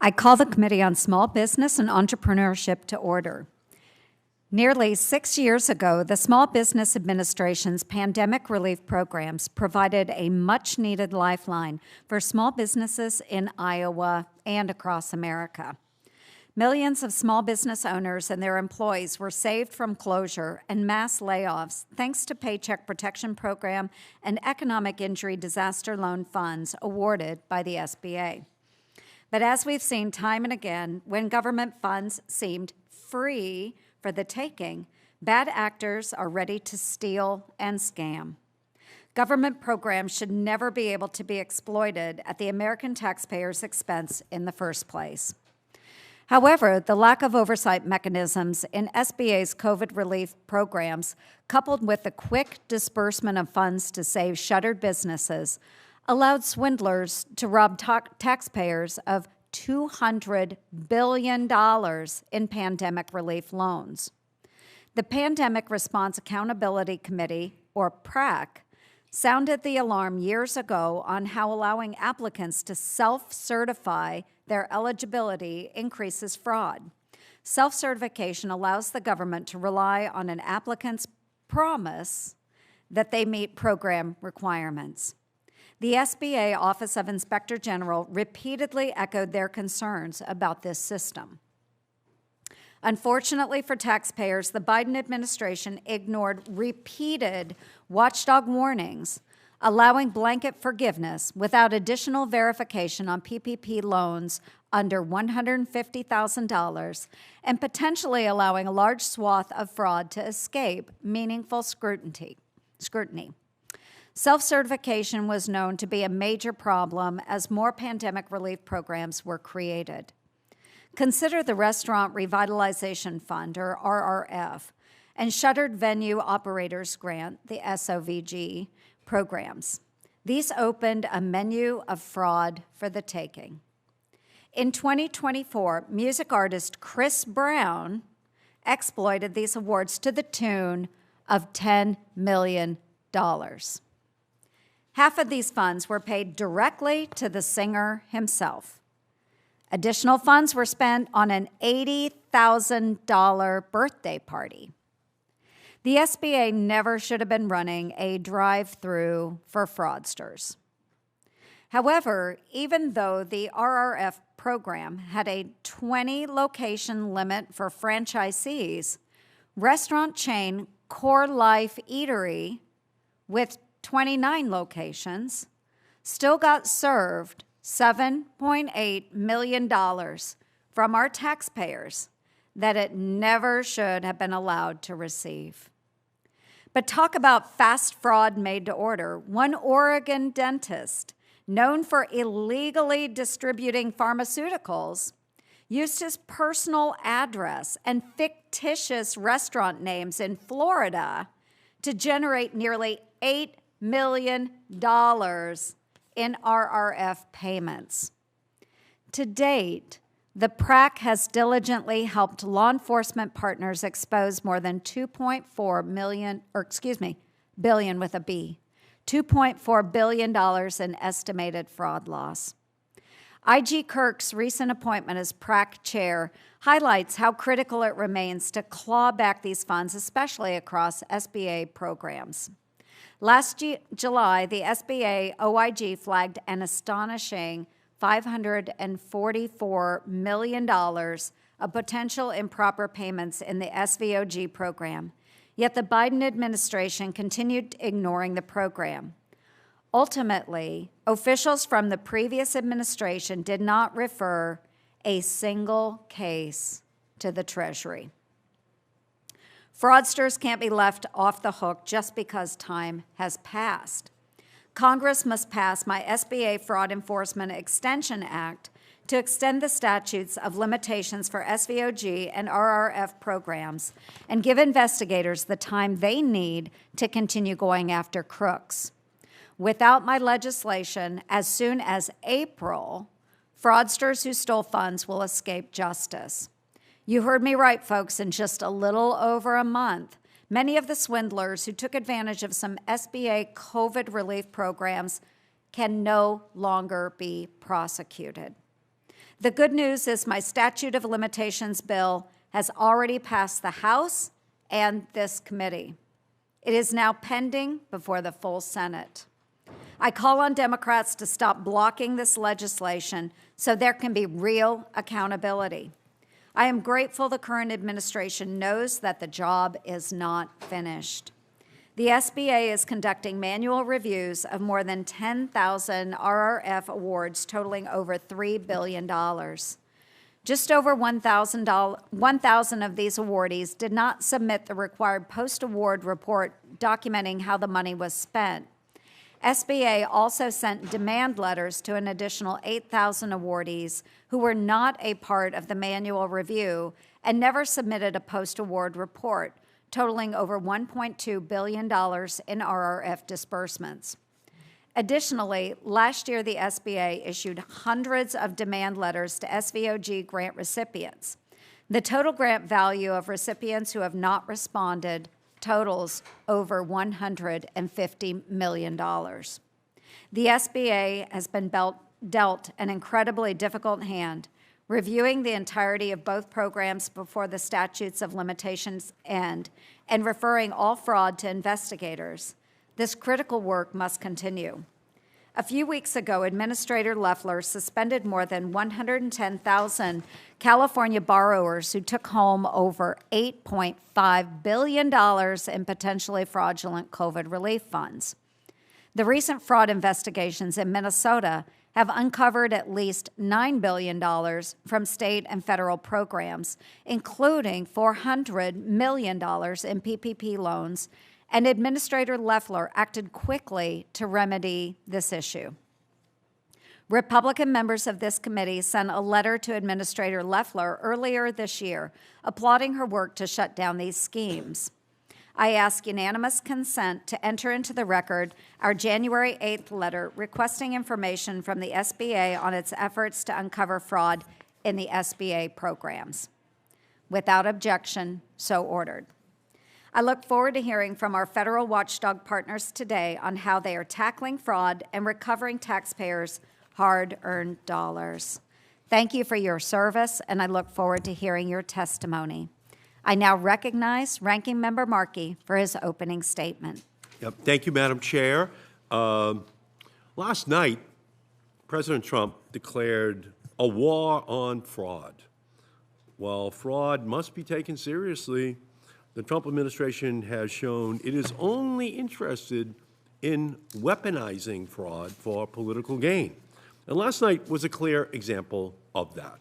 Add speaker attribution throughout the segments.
Speaker 1: I call the Committee on Small Business and Entrepreneurship to order. Nearly 6 years ago, the Small Business Administration's pandemic relief programs provided a much-needed lifeline for small businesses in Iowa and across America. Millions of small business owners and their employees were saved from closure and mass layoffs thanks to Paycheck Protection Program and Economic Injury Disaster Loan funds awarded by the SBA. But as we've seen time and again, when government funds seemed free for the taking, bad actors are ready to steal and scam. Government programs should never be able to be exploited at the American taxpayer's expense in the first place. However, the lack of oversight mechanisms in SBA's COVID relief programs, coupled with the quick disbursement of funds to save shuttered businesses, allowed swindlers to rob taxpayers of $200 billion in pandemic relief loans. The Pandemic Response Accountability Committee, or PRAC, sounded the alarm years ago on how allowing applicants to self-certify their eligibility increases fraud. Self-certification allows the government to rely on an applicant's promise that they meet program requirements. The SBA Office of Inspector General repeatedly echoed their concerns about this system. Unfortunately for taxpayers, the Biden administration ignored repeated watchdog warnings, allowing blanket forgiveness without additional verification on PPP loans under $150,000 and potentially allowing a large swath of fraud to escape meaningful scrutiny. Self-certification was known to be a major problem as more pandemic relief programs were created. Consider the Restaurant Revitalization Fund, or RRF, and Shuttered Venue Operators Grant, the SOVG, programs. These opened a menu of fraud for the taking. In 2024, music artist Chris Brown exploited these awards to the tune of $10 million. Half of these funds were paid directly to the singer himself. Additional funds were spent on an $80,000 birthday party. The SBA never should have been running a drive-through for fraudsters. However, even though the RRF program had a 20-location limit for franchisees, restaurant chain Core Life Eatery, with 29 locations, still got served $7.8 million from our taxpayers that it never should have been allowed to receive. But talk about fast fraud made to order. One Oregon dentist, known for illegally distributing pharmaceuticals, used his personal address and fictitious restaurant names in Florida to generate nearly $8 million in RRF payments. To date, the PRAC has diligently helped law enforcement partners expose more than billion with a B, $2.4 billion in estimated fraud loss. I.G. Kirk's recent appointment as PRAC chair highlights how critical it remains to claw back these funds, especially across SBA programs. Last July, the SBA OIG flagged an astonishing $544 million of potential improper payments in the SVOG program, yet the Biden administration continued ignoring the program. Ultimately, officials from the previous administration did not refer a single case to the Treasury. Fraudsters can't be left off the hook just because time has passed. Congress must pass my SBA Fraud Enforcement Extension Act to extend the statutes of limitations for SVOG and RRF programs and give investigators the time they need to continue going after crooks. Without my legislation, as soon as April, fraudsters who stole funds will escape justice. You heard me right, folks, in just a little over a month, many of the swindlers who took advantage of some SBA COVID relief programs can no longer be prosecuted. The good news is my statute of limitations bill has already passed the House and this committee. It is now pending before the full Senate. I call on Democrats to stop blocking this legislation so there can be real accountability. I am grateful the current administration knows that the job is not finished. The SBA is conducting manual reviews of more than 10,000 RRF awards totaling over $3 billion. Just over 1,000 of these awardees did not submit the required post-award report documenting how the money was spent. SBA also sent demand letters to an additional 8,000 awardees who were not a part of the manual review and never submitted a post-award report, totaling over $1.2 billion in RRF disbursements. Additionally, last year the SBA issued hundreds of demand letters to SVOG grant recipients. The total grant value of recipients who have not responded totals over $150 million. The SBA has been dealt an incredibly difficult hand, reviewing the entirety of both programs before the statutes of limitations end, and referring all fraud to investigators. This critical work must continue. A few weeks ago, Administrator Loeffler suspended more than 110,000 California borrowers who took home over $8.5 billion in potentially fraudulent COVID relief funds. The recent fraud investigations in Minnesota have uncovered at least $9 billion from state and federal programs, including $400 million in PPP loans, and Administrator Loeffler acted quickly to remedy this issue. Republican members of this committee sent a letter to Administrator Loeffler earlier this year, applauding her work to shut down these schemes. I ask unanimous consent to enter into the record our January 8th letter requesting information from the SBA on its efforts to uncover fraud in the SBA programs. Without objection, so ordered. I look forward to hearing from our federal watchdog partners today on how they are tackling fraud and recovering taxpayers' hard-earned dollars. Thank you for your service, and I look forward to hearing your testimony. I now recognize Ranking Member Markey for his opening statement.
Speaker 2: Yep. Thank you, Madam Chair. Last night, President Trump declared a war on fraud. While fraud must be taken seriously, the Trump administration has shown it is only interested in weaponizing fraud for political gain. And last night was a clear example of that.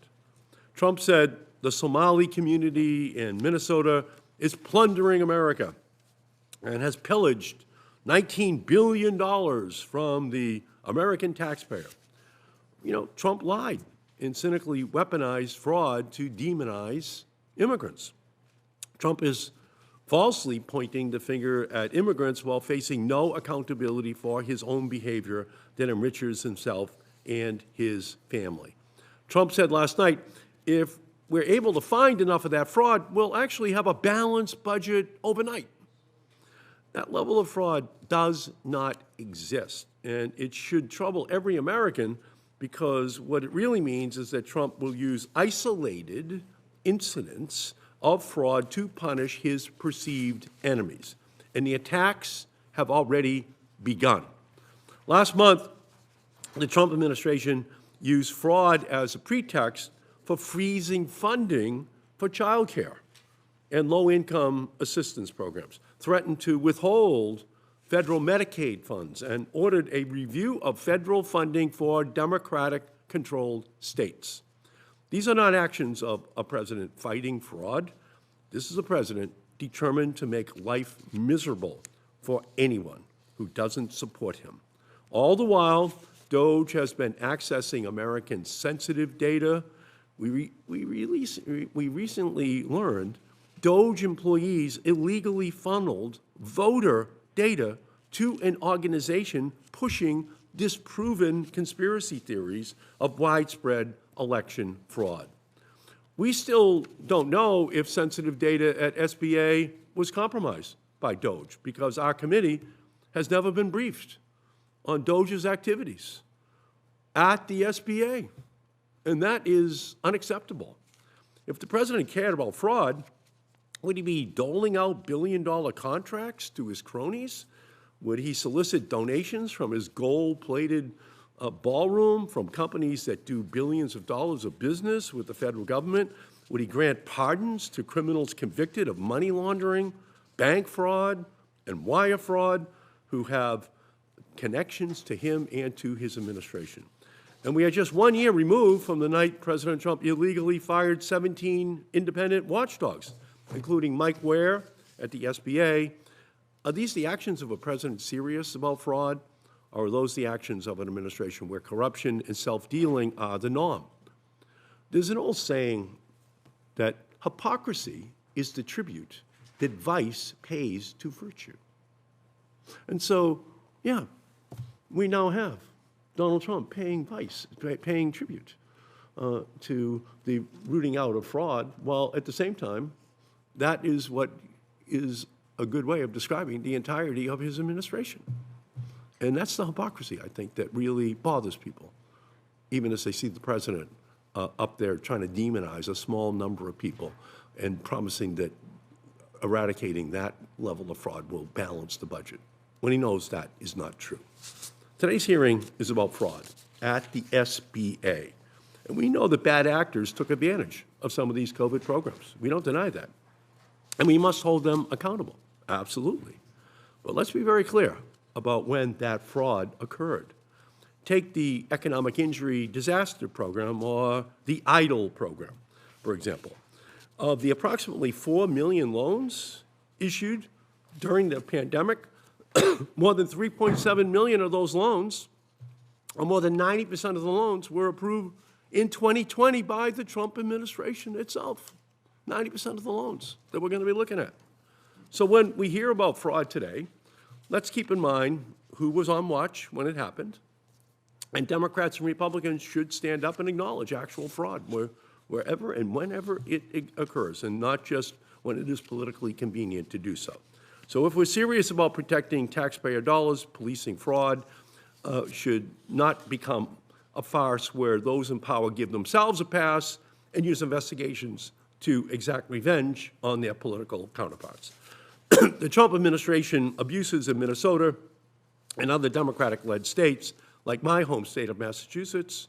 Speaker 2: Trump said the Somali community in Minnesota is plundering America and has pillaged $19 billion from the American taxpayer. You know, Trump lied and cynically weaponized fraud to demonize immigrants. Trump is falsely pointing the finger at immigrants while facing no accountability for his own behavior that enriches himself and his family. Trump said last night, if we're able to find enough of that fraud, we'll actually have a balanced budget overnight. That level of fraud does not exist, and it should trouble every American because what it really means is that Trump will use isolated incidents of fraud to punish his perceived enemies. And the attacks have already begun. Last month, the Trump administration used fraud as a pretext for freezing funding for child care and low-income assistance programs, threatened to withhold federal Medicaid funds, and ordered a review of federal funding for Democratic-controlled states. These are not actions of a president fighting fraud. This is a president determined to make life miserable for anyone who doesn't support him. All the while, DOJ has been accessing American sensitive data. We recently learned DOJ employees illegally funneled voter data to an organization pushing disproven conspiracy theories of widespread election fraud. We still don't know if sensitive data at SBA was compromised by DOJ because our committee has never been briefed on DOJ's activities at the SBA. and that is unacceptable. If the president cared about fraud, would he be doling out billion-dollar contracts to his cronies? Would he solicit donations from his gold-plated ballroom from companies that do billions of dollars of business with the federal government? Would he grant pardons to criminals convicted of money laundering, bank fraud, and wire fraud who have connections to him and to his administration? And we are just 1 year removed from the night President Trump illegally fired 17 independent watchdogs, including Mike Ware at the SBA. Are these the actions of a president serious about fraud, or are those the actions of an administration where corruption and self-dealing are the norm? There's an old saying that hypocrisy is the tribute that vice pays to virtue. And so, yeah, we now have Donald Trump paying tribute to the rooting out of fraud, while at the same time, that is what is a good way of describing the entirety of his administration. And that's the hypocrisy, I think, that really bothers people, even as they see the president up there trying to demonize a small number of people and promising that eradicating that level of fraud will balance the budget, when he knows that is not true. Today's hearing is about fraud at the SBA. And we know that bad actors took advantage of some of these COVID programs. We don't deny that. And we must hold them accountable, absolutely. But let's be very clear about when that fraud occurred. Take the Economic Injury Disaster Program or the EIDL program, for example. Of the approximately 4 million loans issued during the pandemic, more than 3.7 million of those loans, or more than 90% of the loans, were approved in 2020 by the Trump administration itself. 90% of the loans that we're going to be looking at. So when we hear about fraud today, let's keep in mind who was on watch when it happened. And Democrats and Republicans should stand up and acknowledge actual fraud wherever and whenever it occurs, and not just when it is politically convenient to do so. So if we're serious about protecting taxpayer dollars, policing fraud should not become a farce where those in power give themselves a pass and use investigations to exact revenge on their political counterparts. The Trump administration abuses in Minnesota and other Democratic-led states, like my home state of Massachusetts,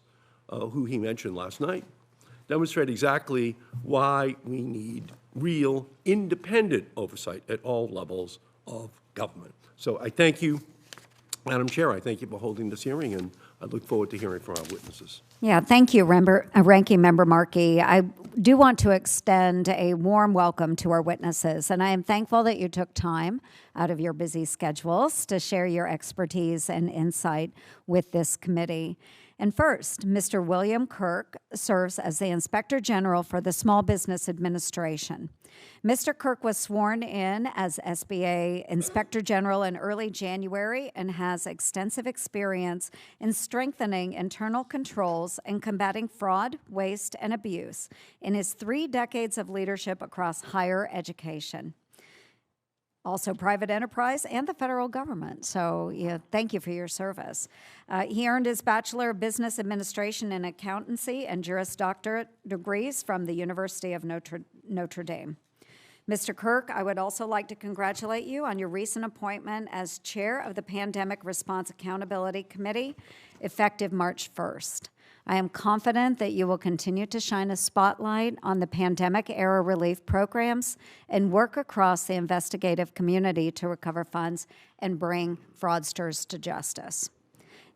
Speaker 2: who he mentioned last night, demonstrate exactly why we need real, independent oversight at all levels of government. So I thank you, Madam Chair. I thank you for holding this hearing, and I look forward to hearing from our witnesses.
Speaker 1: Yeah, thank you, Ranking Member Markey. I do want to extend a warm welcome to our witnesses, and I am thankful that you took time out of your busy schedules to share your expertise and insight with this committee. And first, Mr. William Kirk serves as the Inspector General for the Small Business Administration. Mr. Kirk was sworn in as SBA Inspector General in early January and has extensive experience in strengthening internal controls and combating fraud, waste, and abuse in his 3 decades of leadership across higher education, also private enterprise and the federal government. So yeah, thank you for your service. He earned his Bachelor of Business Administration in Accountancy and Juris Doctorate degrees from the University of Notre Dame. Mr. Kirk, I would also like to congratulate you on your recent appointment as Chair of the Pandemic Response Accountability Committee, effective March 1st. I am confident that you will continue to shine a spotlight on the pandemic-era relief programs and work across the investigative community to recover funds and bring fraudsters to justice.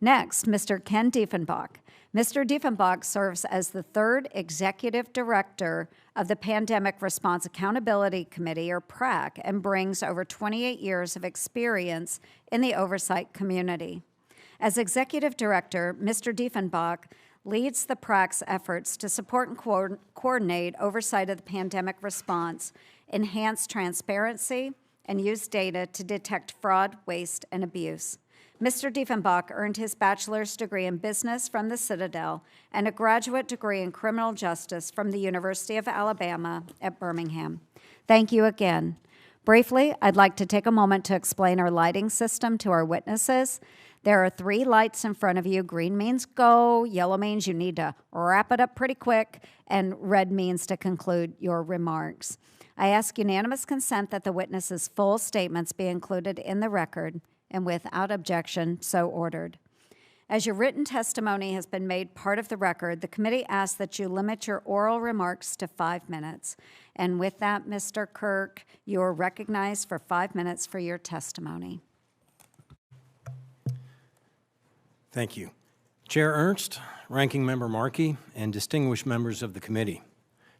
Speaker 1: Next, Mr. Ken Diefenbach. Mr. Diefenbach serves as the 3rd Executive Director of the Pandemic Response Accountability Committee, or PRAC, and brings over 28 years of experience in the oversight community. As Executive Director, Mr. Diefenbach leads the PRAC's efforts to support and coordinate oversight of the pandemic response, enhance transparency, and use data to detect fraud, waste, and abuse. Mr. Diefenbach earned his bachelor's degree in business from the Citadel and a graduate degree in criminal justice from the University of Alabama at Birmingham. Thank you again. Briefly, I'd like to take a moment to explain our lighting system to our witnesses. There are 3 lights in front of you. Green means go, yellow means you need to wrap it up pretty quick, and red means to conclude your remarks. I ask unanimous consent that the witness's full statements be included in the record, and without objection, so ordered. As your written testimony has been made part of the record, the committee asks that you limit your oral remarks to 5 minutes. And with that, Mr. Kirk, you are recognized for 5 minutes for your testimony.
Speaker 3: Thank you. Chair Ernst, Ranking Member Markey, and distinguished members of the committee,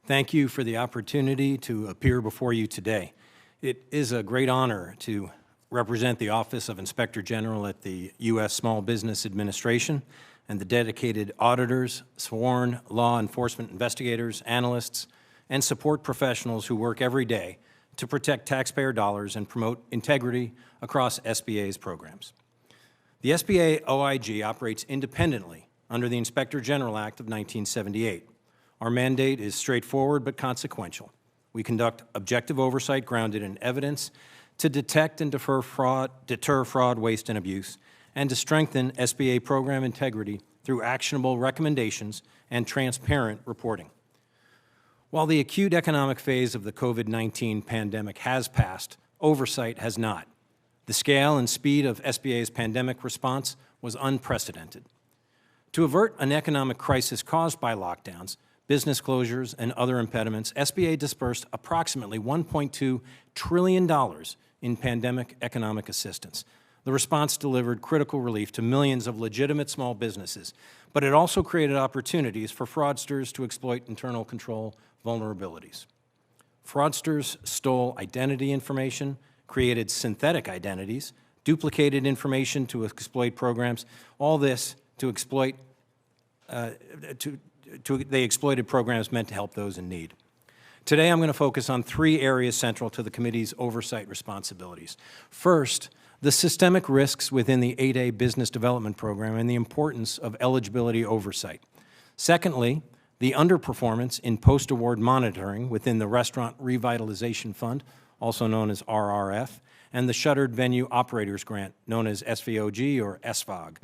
Speaker 3: thank you for the opportunity to appear before you today. It is a great honor to represent the Office of Inspector General at the U.S. Small Business Administration and the dedicated auditors, sworn law enforcement investigators, analysts, and support professionals who work every day to protect taxpayer dollars and promote integrity across SBA's programs. The SBA OIG operates independently under the Inspector General Act of 1978. Our mandate is straightforward but consequential. We conduct objective oversight grounded in evidence to detect and deter fraud, waste, and abuse, and to strengthen SBA program integrity through actionable recommendations and transparent reporting. While the acute economic phase of the COVID-19 pandemic has passed, oversight has not. The scale and speed of SBA's pandemic response was unprecedented. To avert an economic crisis caused by lockdowns, business closures, and other impediments, SBA dispersed approximately $1.2 trillion in pandemic economic assistance. The response delivered critical relief to millions of legitimate small businesses, but it also created opportunities for fraudsters to exploit internal control vulnerabilities. Fraudsters stole identity information, created synthetic identities, duplicated information to exploit programs, all this to exploit, they exploited programs meant to help those in need. Today, I'm going to focus on 3 areas central to the committee's oversight responsibilities. First, the systemic risks within the 8A Business Development Program and the importance of eligibility oversight. Secondly, the underperformance in post-award monitoring within the Restaurant Revitalization Fund, also known as RRF, and the Shuttered Venue Operators Grant, known as SVOG or SVOG,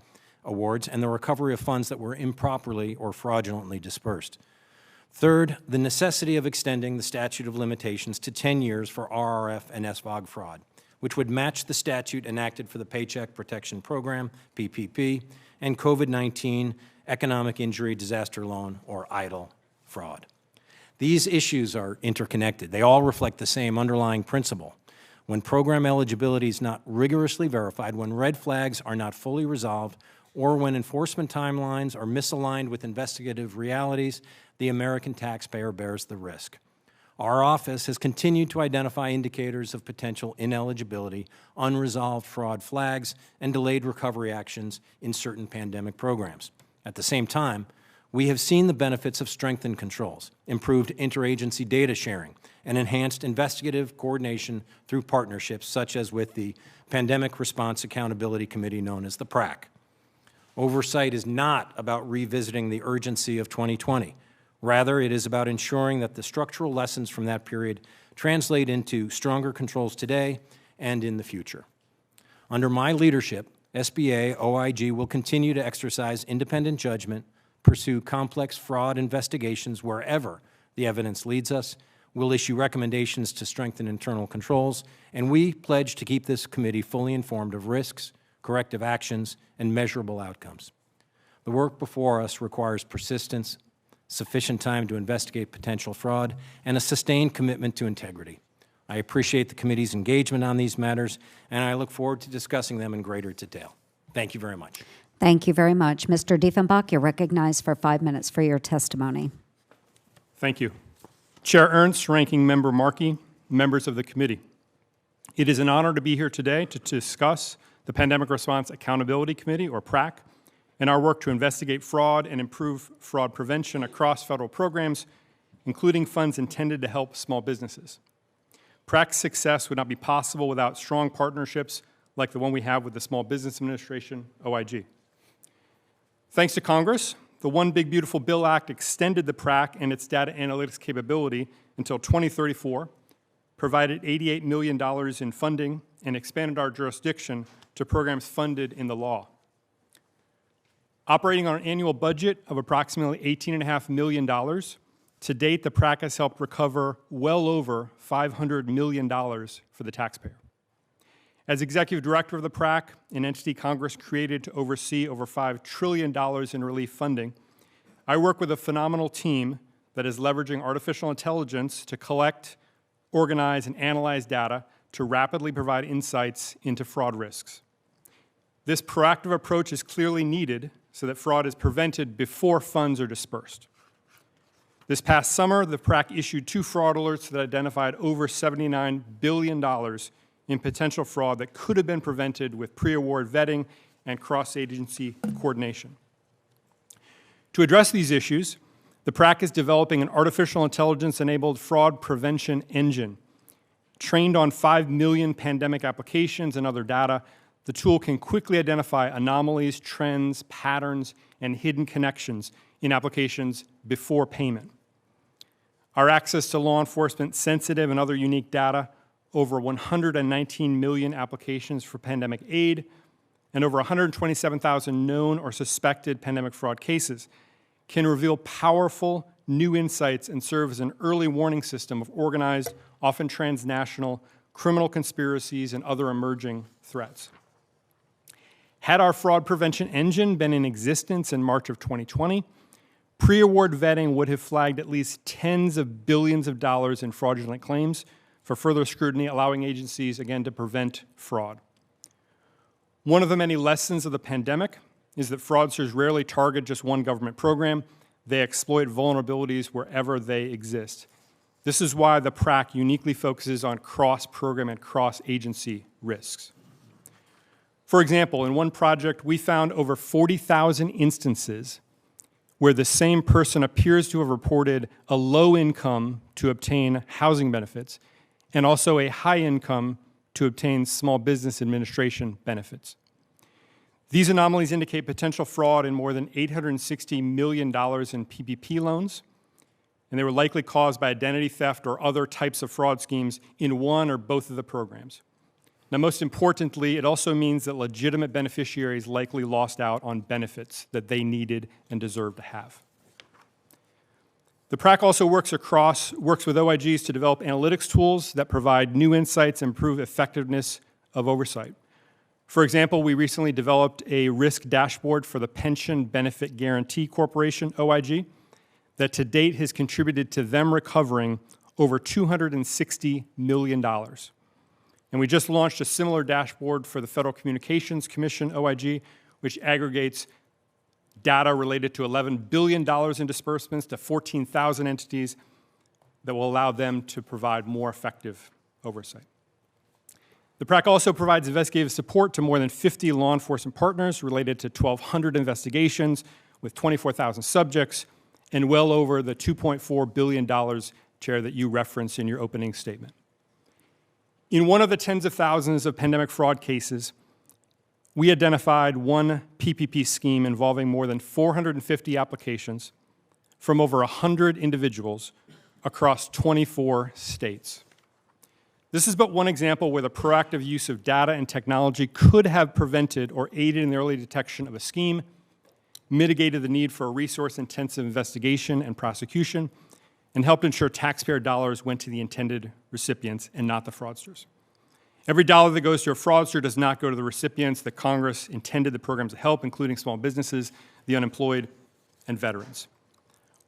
Speaker 3: awards, and the recovery of funds that were improperly or fraudulently dispersed. Third, the necessity of extending the statute of limitations to 10 years for RRF and SVOG fraud, which would match the statute enacted for the Paycheck Protection Program, PPP, and COVID-19 Economic Injury Disaster Loan, or EIDL, fraud. These issues are interconnected. They all reflect the same underlying principle. When program eligibility is not rigorously verified, when red flags are not fully resolved, or when enforcement timelines are misaligned with investigative realities, the American taxpayer bears the risk. Our office has continued to identify indicators of potential ineligibility, unresolved fraud flags, and delayed recovery actions in certain pandemic programs. At the same time, we have seen the benefits of strengthened controls, improved interagency data sharing, and enhanced investigative coordination through partnerships such as with the Pandemic Response Accountability Committee known as the PRAC. Oversight is not about revisiting the urgency of 2020. Rather, it is about ensuring that the structural lessons from that period translate into stronger controls today and in the future. Under my leadership, SBA OIG will continue to exercise independent judgment, pursue complex fraud investigations wherever the evidence leads us, we'll issue recommendations to strengthen internal controls, and we pledge to keep this committee fully informed of risks, corrective actions, and measurable outcomes. The work before us requires persistence, sufficient time to investigate potential fraud, and a sustained commitment to integrity. I appreciate the committee's engagement on these matters, and I look forward to discussing them in greater detail. Thank you very much.
Speaker 1: Thank you very much. Mr. Diefenbach, you're recognized for 5 minutes for your testimony.
Speaker 4: Thank you. Chair Ernst, Ranking Member Markey, members of the committee. It is an honor to be here today to discuss the Pandemic Response Accountability Committee, or PRAC, and our work to investigate fraud and improve fraud prevention across federal programs, including funds intended to help small businesses. PRAC's success would not be possible without strong partnerships like the one we have with the Small Business Administration, OIG. Thanks to Congress, the One Big Beautiful Bill Act extended the PRAC and its data analytics capability until 2034, provided $88 million in funding, and expanded our jurisdiction to programs funded in the law. Operating on an annual budget of approximately $18.5 million, to date, the PRAC has helped recover well over $500 million for the taxpayer. As executive director of the PRAC, an entity Congress created to oversee over $5 trillion in relief funding, I work with a phenomenal team that is leveraging artificial intelligence to collect, organize, and analyze data to rapidly provide insights into fraud risks. This proactive approach is clearly needed so that fraud is prevented before funds are dispersed. This past summer, the PRAC issued 2 fraud alerts that identified over $79 billion in potential fraud that could have been prevented with pre-award vetting and cross-agency coordination. To address these issues, the PRAC is developing an artificial intelligence-enabled fraud prevention engine. Trained on 5 million pandemic applications and other data, the tool can quickly identify anomalies, trends, patterns, and hidden connections in applications before payment. Our access to law enforcement sensitive and other unique data, over 119 million applications for pandemic aid, and over 127,000 known or suspected pandemic fraud cases, can reveal powerful new insights and serve as an early warning system of organized, often transnational, criminal conspiracies and other emerging threats. Had our fraud prevention engine been in existence in March of 2020, pre-award vetting would have flagged at least tens of billions of dollars in fraudulent claims for further scrutiny, allowing agencies, again, to prevent fraud. One of the many lessons of the pandemic is that fraudsters rarely target just one government program. They exploit vulnerabilities wherever they exist. This is why the PRAC uniquely focuses on cross-program and cross-agency risks. For example, in one project, we found over 40,000 instances where the same person appears to have reported a low income to obtain housing benefits and also a high income to obtain small business administration benefits. These anomalies indicate potential fraud in more than $860 million in PPP loans, and they were likely caused by identity theft or other types of fraud schemes in one or both of the programs. Now, most importantly, it also means that legitimate beneficiaries likely lost out on benefits that they needed and deserved to have. The PRAC also works with OIGs to develop analytics tools that provide new insights and improve effectiveness of oversight. For example, we recently developed a risk dashboard for the Pension Benefit Guaranty Corporation, OIG, that to date has contributed to them recovering over $260 million. And we just launched a similar dashboard for the Federal Communications Commission, OIG, which aggregates data related to $11 billion in disbursements to 14,000 entities that will allow them to provide more effective oversight. The PRAC also provides investigative support to more than 50 law enforcement partners related to 1,200 investigations with 24,000 subjects and well over the $2.4 billion, Chair, that you referenced in your opening statement. In one of the tens of thousands of pandemic fraud cases, we identified one PPP scheme involving more than 450 applications from over 100 individuals across 24 states. This is but one example where the proactive use of data and technology could have prevented or aided in the early detection of a scheme, mitigated the need for a resource-intensive investigation and prosecution, and helped ensure taxpayer dollars went to the intended recipients and not the fraudsters. Every dollar that goes to a fraudster does not go to the recipients that Congress intended the programs to help, including small businesses, the unemployed, and veterans.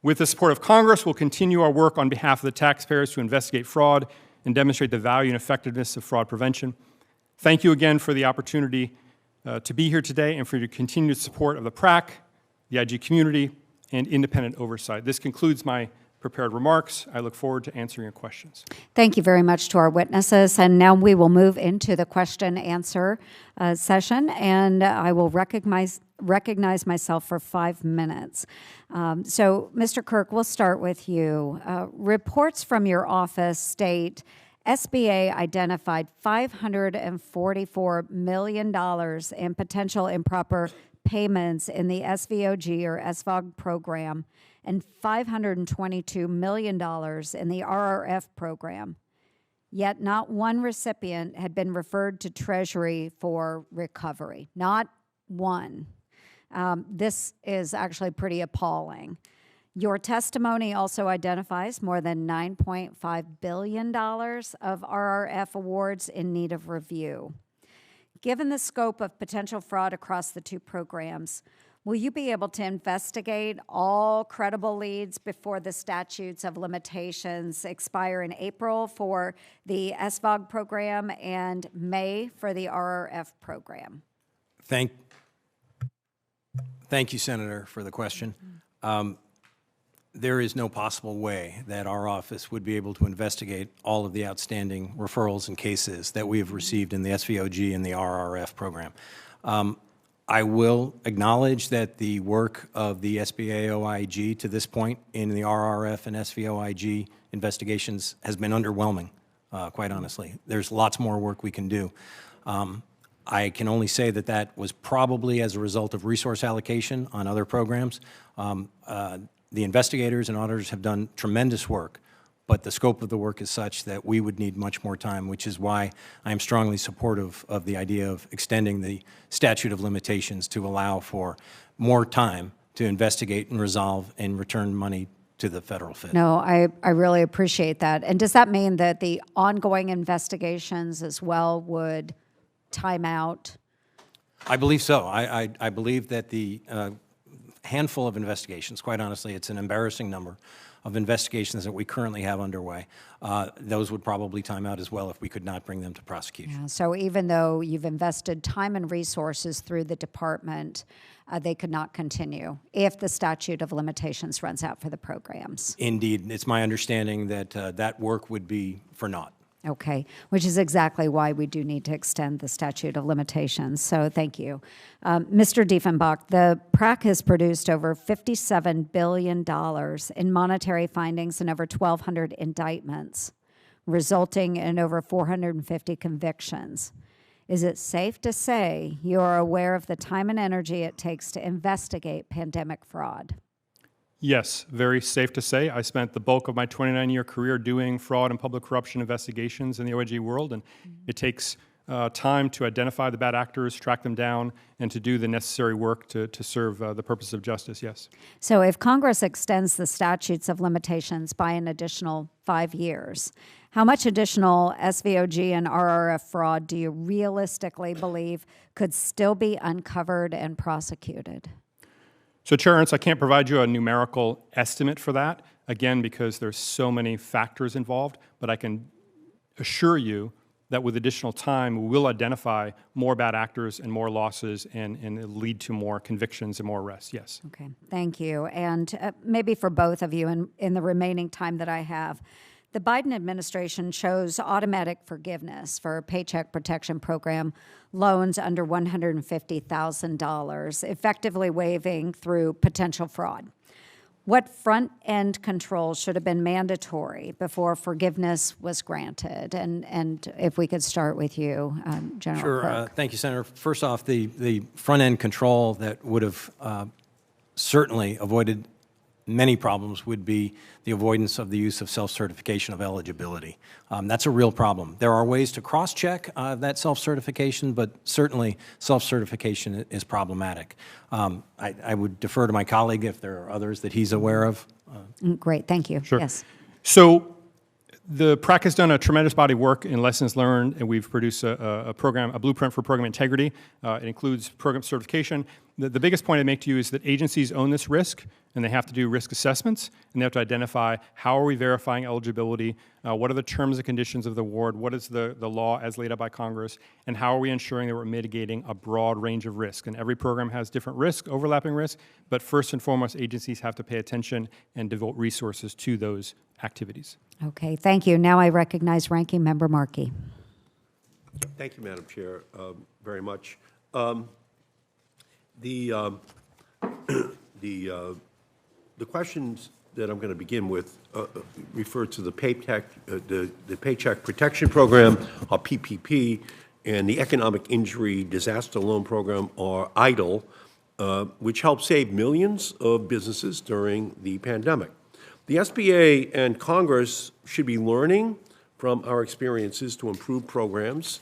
Speaker 4: With the support of Congress, we'll continue our work on behalf of the taxpayers to investigate fraud and demonstrate the value and effectiveness of fraud prevention. Thank you again for the opportunity to be here today and for your continued support of the PRAC, the IG community, and independent oversight. This concludes my prepared remarks. I look forward to answering your questions.
Speaker 1: Thank you very much to our witnesses. And now we will move into the question-answer session, and I will recognize myself for 5 minutes. So, Mr. Kirk, we'll start with you. Reports from your office state SBA identified $544 million in potential improper payments in the SVOG or SVOG program and $522 million in the RRF program. Yet not one recipient had been referred to Treasury for recovery. Not one. This is actually pretty appalling. Your testimony also identifies more than $9.5 billion of RRF awards in need of review. Given the scope of potential fraud across the two programs, will you be able to investigate all credible leads before the statutes of limitations expire in April for the SVOG program and May for the RRF program?
Speaker 3: Thank you, Senator, for the question. There is no possible way that our office would be able to investigate all of the outstanding referrals and cases that we have received in the SVOG and the RRF program. I will acknowledge that the work of the SBA OIG to this point in the RRF and SVOIG investigations has been underwhelming, quite honestly. There's lots more work we can do. I can only say that that was probably as a result of resource allocation on other programs. The investigators and auditors have done tremendous work, but the scope of the work is such that we would need much more time, which is why I am strongly supportive of the idea of extending the statute of limitations to allow for more time to investigate and resolve and return money to the federal Fed.
Speaker 1: No, I really appreciate that. And does that mean that the ongoing investigations as well would time out?
Speaker 3: I believe so. I believe that the handful of investigations, quite honestly, it's an embarrassing number of investigations that we currently have underway. Those would probably time out as well if we could not bring them to prosecution.
Speaker 1: Yeah, so even though you've invested time and resources through the department, they could not continue if the statute of limitations runs out for the programs.
Speaker 3: Indeed. It's my understanding that that work would be for naught.
Speaker 1: Okay, which is exactly why we do need to extend the statute of limitations. So thank you. Mr. Diefenbach, the PRAC has produced over $57 billion in monetary findings and over 1,200 indictments, resulting in over 450 convictions. Is it safe to say you are aware of the time and energy it takes to investigate pandemic fraud?
Speaker 4: Yes, very safe to say. I spent the bulk of my 29-year career doing fraud and public corruption investigations in the OIG world, and it takes time to identify the bad actors, track them down, and to do the necessary work to serve the purpose of justice, yes.
Speaker 1: So if Congress extends the statutes of limitations by an additional 5 years, how much additional SVOG and RRF fraud do you realistically believe could still be uncovered and prosecuted?
Speaker 4: So, Chair Ernst, I can't provide you a numerical estimate for that, again, because there's so many factors involved, but I can assure you that with additional time, we will identify more bad actors and more losses and lead to more convictions and more arrests, yes.
Speaker 1: Okay, thank you. And maybe for both of you in the remaining time that I have, the Biden administration chose automatic forgiveness for Paycheck Protection Program loans under $150,000, effectively waiving through potential fraud. What front-end controls should have been mandatory before forgiveness was granted? And if we could start with you, General Crook.
Speaker 3: Thank you, Senator. First off, the front-end control that would have certainly avoided many problems would be the avoidance of the use of self-certification of eligibility. That's a real problem. There are ways to cross-check that self-certification, but certainly self-certification is problematic. I would defer to my colleague if there are others that he's aware of.
Speaker 1: Great, thank you.
Speaker 4: Sure.
Speaker 1: Yes.
Speaker 4: So the PRAC has done a tremendous body of work in lessons learned, and we've produced a blueprint for program integrity. It includes program certification. The biggest point I make to you is that agencies own this risk, and they have to do risk assessments, and they have to identify how are we verifying eligibility, what are the terms and conditions of the award, what is the law as laid out by Congress, and how are we ensuring that we're mitigating a broad range of risk. And every program has different risk, overlapping risk, but first and foremost, agencies have to pay attention and devote resources to those activities.
Speaker 1: Okay, thank you. Now I recognize Ranking Member Markey.
Speaker 2: Thank you, Madam Chair, very much. The questions that I'm going to begin with refer to the Paycheck Protection Program, or PPP, and the Economic Injury Disaster Loan Program, or EIDL, which helped save millions of businesses during the pandemic. The SBA and Congress should be learning from our experiences to improve programs,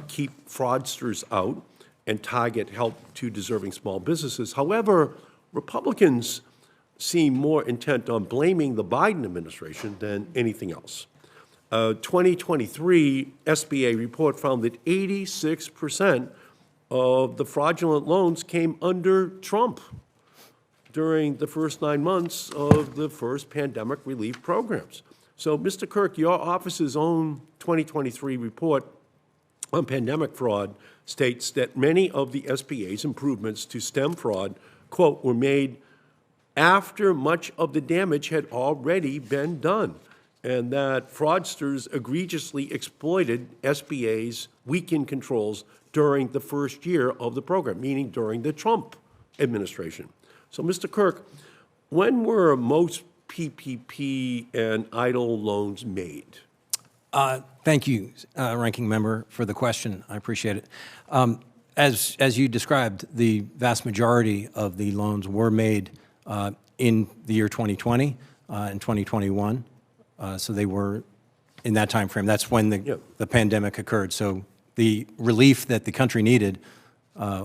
Speaker 2: keep fraudsters out, and target help to deserving small businesses. However, Republicans seem more intent on blaming the Biden administration than anything else. 2023 SBA report found that 86% of the fraudulent loans came under Trump during the first 9 months of the first pandemic relief programs. So, Mr. Kirk, your office's own 2023 report on pandemic fraud states that many of the SBA's improvements to stem fraud, quote, were made after much of the damage had already been done, and that fraudsters egregiously exploited SBA's weakened controls during the first year of the program, meaning during the Trump administration. So, Mr. Kirk, when were most PPP and EIDL loans made?
Speaker 3: Thank you, Ranking Member, for the question. I appreciate it. As you described, the vast majority of the loans were made in the year 2020 and 2021. So they were in that time frame. That's when the pandemic occurred. So the relief that the country needed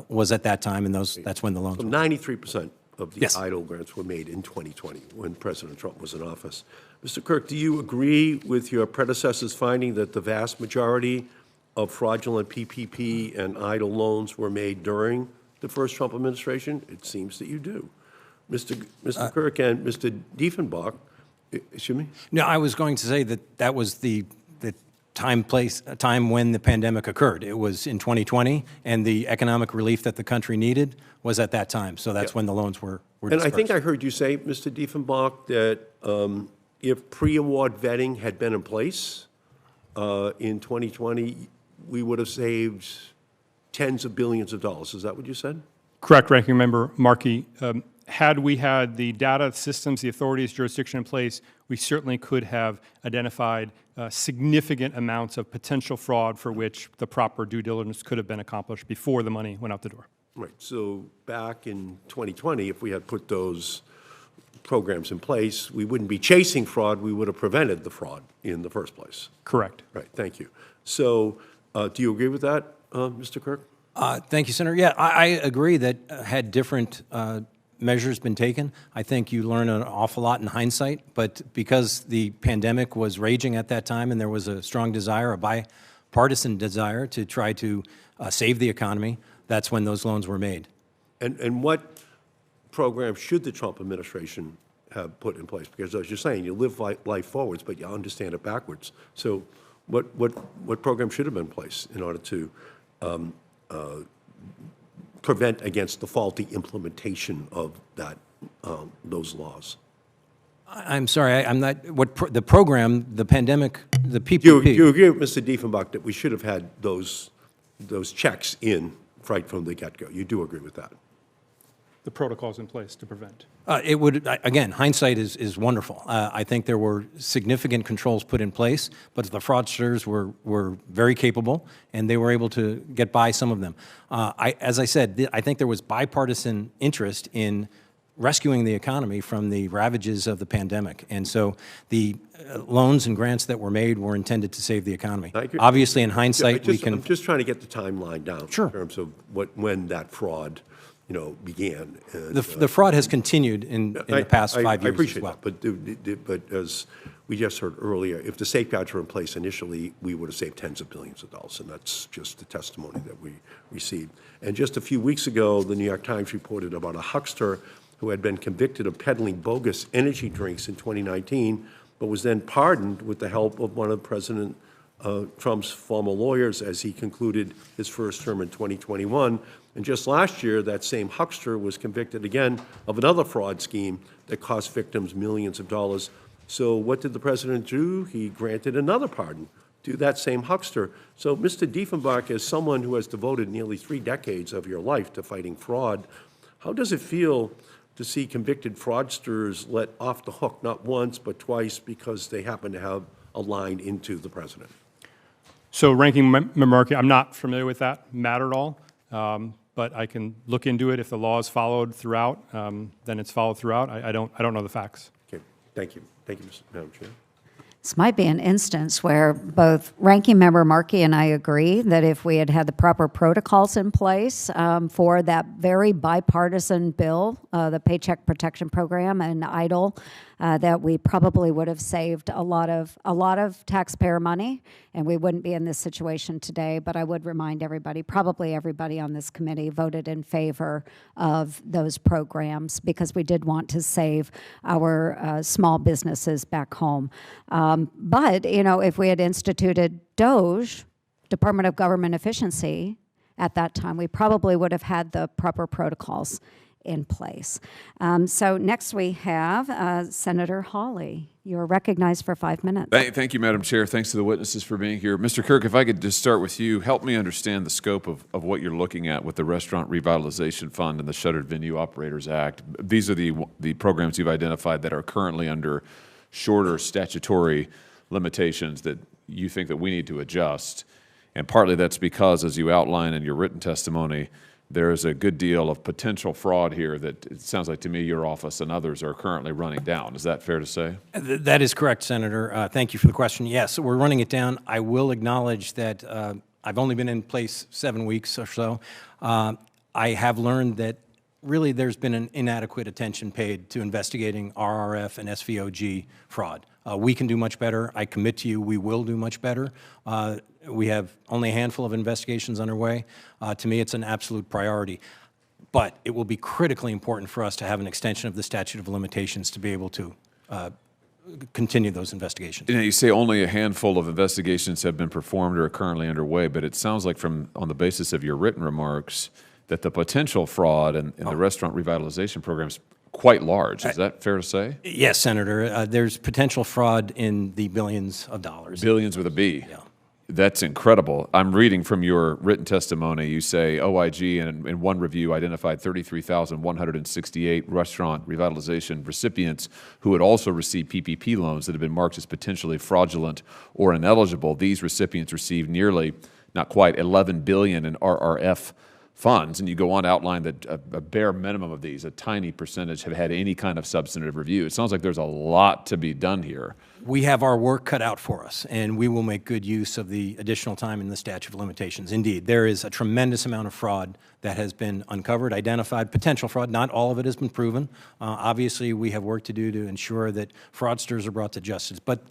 Speaker 3: was at that time, and that's when the loans
Speaker 2: So
Speaker 3: were.
Speaker 2: 93% of the
Speaker 3: Yes.
Speaker 2: EIDL grants were made in 2020 when President Trump was in office. Mr. Kirk, do you agree with your predecessor's finding that the vast majority of fraudulent PPP and EIDL loans were made during the first Trump administration? It seems that you do. Mr. Kirk and Mr. Diefenbach, excuse me?
Speaker 3: No, I was going to say that was the time when the pandemic occurred. It was in 2020, and the economic relief that the country needed was at that time. So that's when the loans were
Speaker 2: And
Speaker 3: dispersed.
Speaker 2: I think I heard you say, Mr. Diefenbach, that if pre-award vetting had been in place in 2020, we would have saved tens of billions of dollars. Is that what you said?
Speaker 4: Correct, Ranking Member Markey. Had we had the data systems, the authorities, jurisdiction in place, we certainly could have identified significant amounts of potential fraud for which the proper due diligence could have been accomplished before the money went out the door.
Speaker 2: Right. So back in 2020, if we had put those programs in place, we wouldn't be chasing fraud. We would have prevented the fraud in the first place.
Speaker 4: Correct.
Speaker 2: Right. Thank you. So do you agree with that, Mr. Kirk?
Speaker 3: Thank you, Senator. Yeah, I agree that had different measures been taken, I think you learn an awful lot in hindsight. But because the pandemic was raging at that time and there was a strong desire, a bipartisan desire to try to save the economy, that's when those loans were made.
Speaker 2: And what program should the Trump administration have put in place? Because as you're saying, you live life forwards, but you understand it backwards. So what program should have been in place in order to prevent against the faulty implementation of those laws?
Speaker 3: I'm sorry, I'm not, the program, the pandemic, the PPP.
Speaker 2: Do you agree with Mr. Diefenbach that we should have had those checks in right from the get-go? You do agree with that?
Speaker 4: The protocols in place to prevent.
Speaker 3: It would, again, hindsight is wonderful. I think there were significant controls put in place, but the fraudsters were very capable, and they were able to get by some of them. As I said, I think there was bipartisan interest in rescuing the economy from the ravages of the pandemic. And so the loans and grants that were made were intended to save the economy. Obviously, in hindsight, we can...
Speaker 2: I'm just trying to get the timeline down.
Speaker 3: Sure.
Speaker 2: In terms of when that fraud, began. And,
Speaker 3: the fraud has continued in the past 5 years
Speaker 2: I appreciate
Speaker 3: as well.
Speaker 2: that, but as we just heard earlier, if the safeguards were in place initially, we would have saved tens of billions of dollars, and that's just the testimony that we received. And just a few weeks ago, the New York Times reported about a huckster who had been convicted of peddling bogus energy drinks in 2019, but was then pardoned with the help of one of President Trump's former lawyers as he concluded his first term in 2021. And just last year, that same huckster was convicted again of another fraud scheme that cost victims millions of dollars. So what did the president do? He granted another pardon to that same huckster. So, Mr. Diefenbach, as someone who has devoted nearly 3 decades of your life to fighting fraud, how does it feel to see convicted fraudsters let off the hook not once but twice because they happen to have a line into the president?
Speaker 4: So, Ranking Member Markey, I'm not familiar with that matter at all. But I can look into it. If the law is followed throughout, then it's followed throughout. I don't know the facts.
Speaker 2: Okay, thank you. Thank you, Madam Chair.
Speaker 1: This might be an instance where both Ranking Member Markey and I agree that if we had had the proper protocols in place for that very bipartisan bill, the Paycheck Protection Program and EIDL, that we probably would have saved a lot of taxpayer money, and we wouldn't be in this situation today. But I would remind everybody, probably everybody on this committee voted in favor of those programs because we did want to save our small businesses back home. But, you know, if we had instituted DOGE, Department of Government Efficiency, at that time, we probably would have had the proper protocols in place. So next we have Senator Hawley. You're recognized for 5 minutes.
Speaker 5: Thank you, Madam Chair. Thanks to the witnesses for being here. Mr. Kirk, if I could just start with you, help me understand the scope of what you're looking at with the Restaurant Revitalization Fund and the Shuttered Venue Operators Act. These are the programs you've identified that are currently under shorter statutory limitations that you think that we need to adjust. And partly that's because, as you outline in your written testimony, there is a good deal of potential fraud here that it sounds like to me your office and others are currently running down. Is that fair to say?
Speaker 3: That is correct, Senator. Thank you for the question. Yes, we're running it down. I will acknowledge that I've only been in place 7 weeks or so. I have learned that really there's been an inadequate attention paid to investigating RRF and SVOG fraud. We can do much better. I commit to you we will do much better. We have only a handful of investigations underway. To me, it's an absolute priority. But it will be critically important for us to have an extension of the statute of limitations to be able to continue those investigations.
Speaker 5: You know, you say only a handful of investigations have been performed or are currently underway, but it sounds like on the basis of your written remarks that the potential fraud in the restaurant revitalization program is quite large. Is that fair to say?
Speaker 3: Yes, Senator. There's potential fraud in the billions of dollars.
Speaker 5: Billions with a B.
Speaker 3: Yeah.
Speaker 5: That's incredible. I'm reading from your written testimony. You say OIG in one review identified 33,168 restaurant revitalization recipients who had also received PPP loans that had been marked as potentially fraudulent or ineligible. These recipients received nearly, not quite, $11 billion in RRF funds, and you go on to outline that a bare minimum of these, a tiny percentage, have had any kind of substantive review. It sounds like there's a lot to be done here.
Speaker 3: We have our work cut out for us, and we will make good use of the additional time in the statute of limitations. Indeed, there is a tremendous amount of fraud that has been uncovered, identified, potential fraud. Not all of it has been proven. Obviously, we have work to do to ensure that fraudsters are brought to justice, but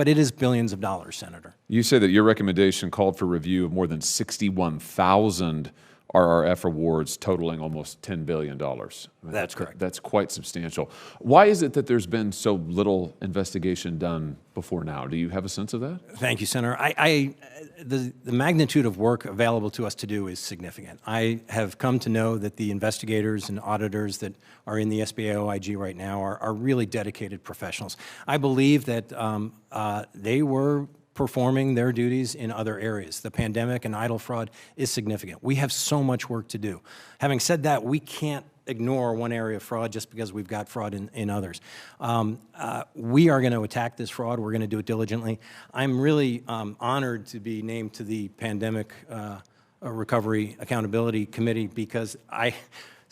Speaker 3: it is billions of dollars, Senator.
Speaker 5: You say that your recommendation called for review of more than 61,000 RRF awards totaling almost $10 billion.
Speaker 3: That's correct.
Speaker 5: That's quite substantial. Why is it that there's been so little investigation done before now? Do you have a sense of that?
Speaker 3: Thank you, Senator. The magnitude of work available to us to do is significant. I have come to know that the investigators and auditors that are in the SBA OIG right now are really dedicated professionals. I believe that they were performing their duties in other areas. The pandemic and EIDL fraud is significant. We have so much work to do. Having said that, we can't ignore one area of fraud just because we've got fraud in others. We are going to attack this fraud. We're going to do it diligently. I'm really honored to be named to the Pandemic Recovery Accountability Committee because I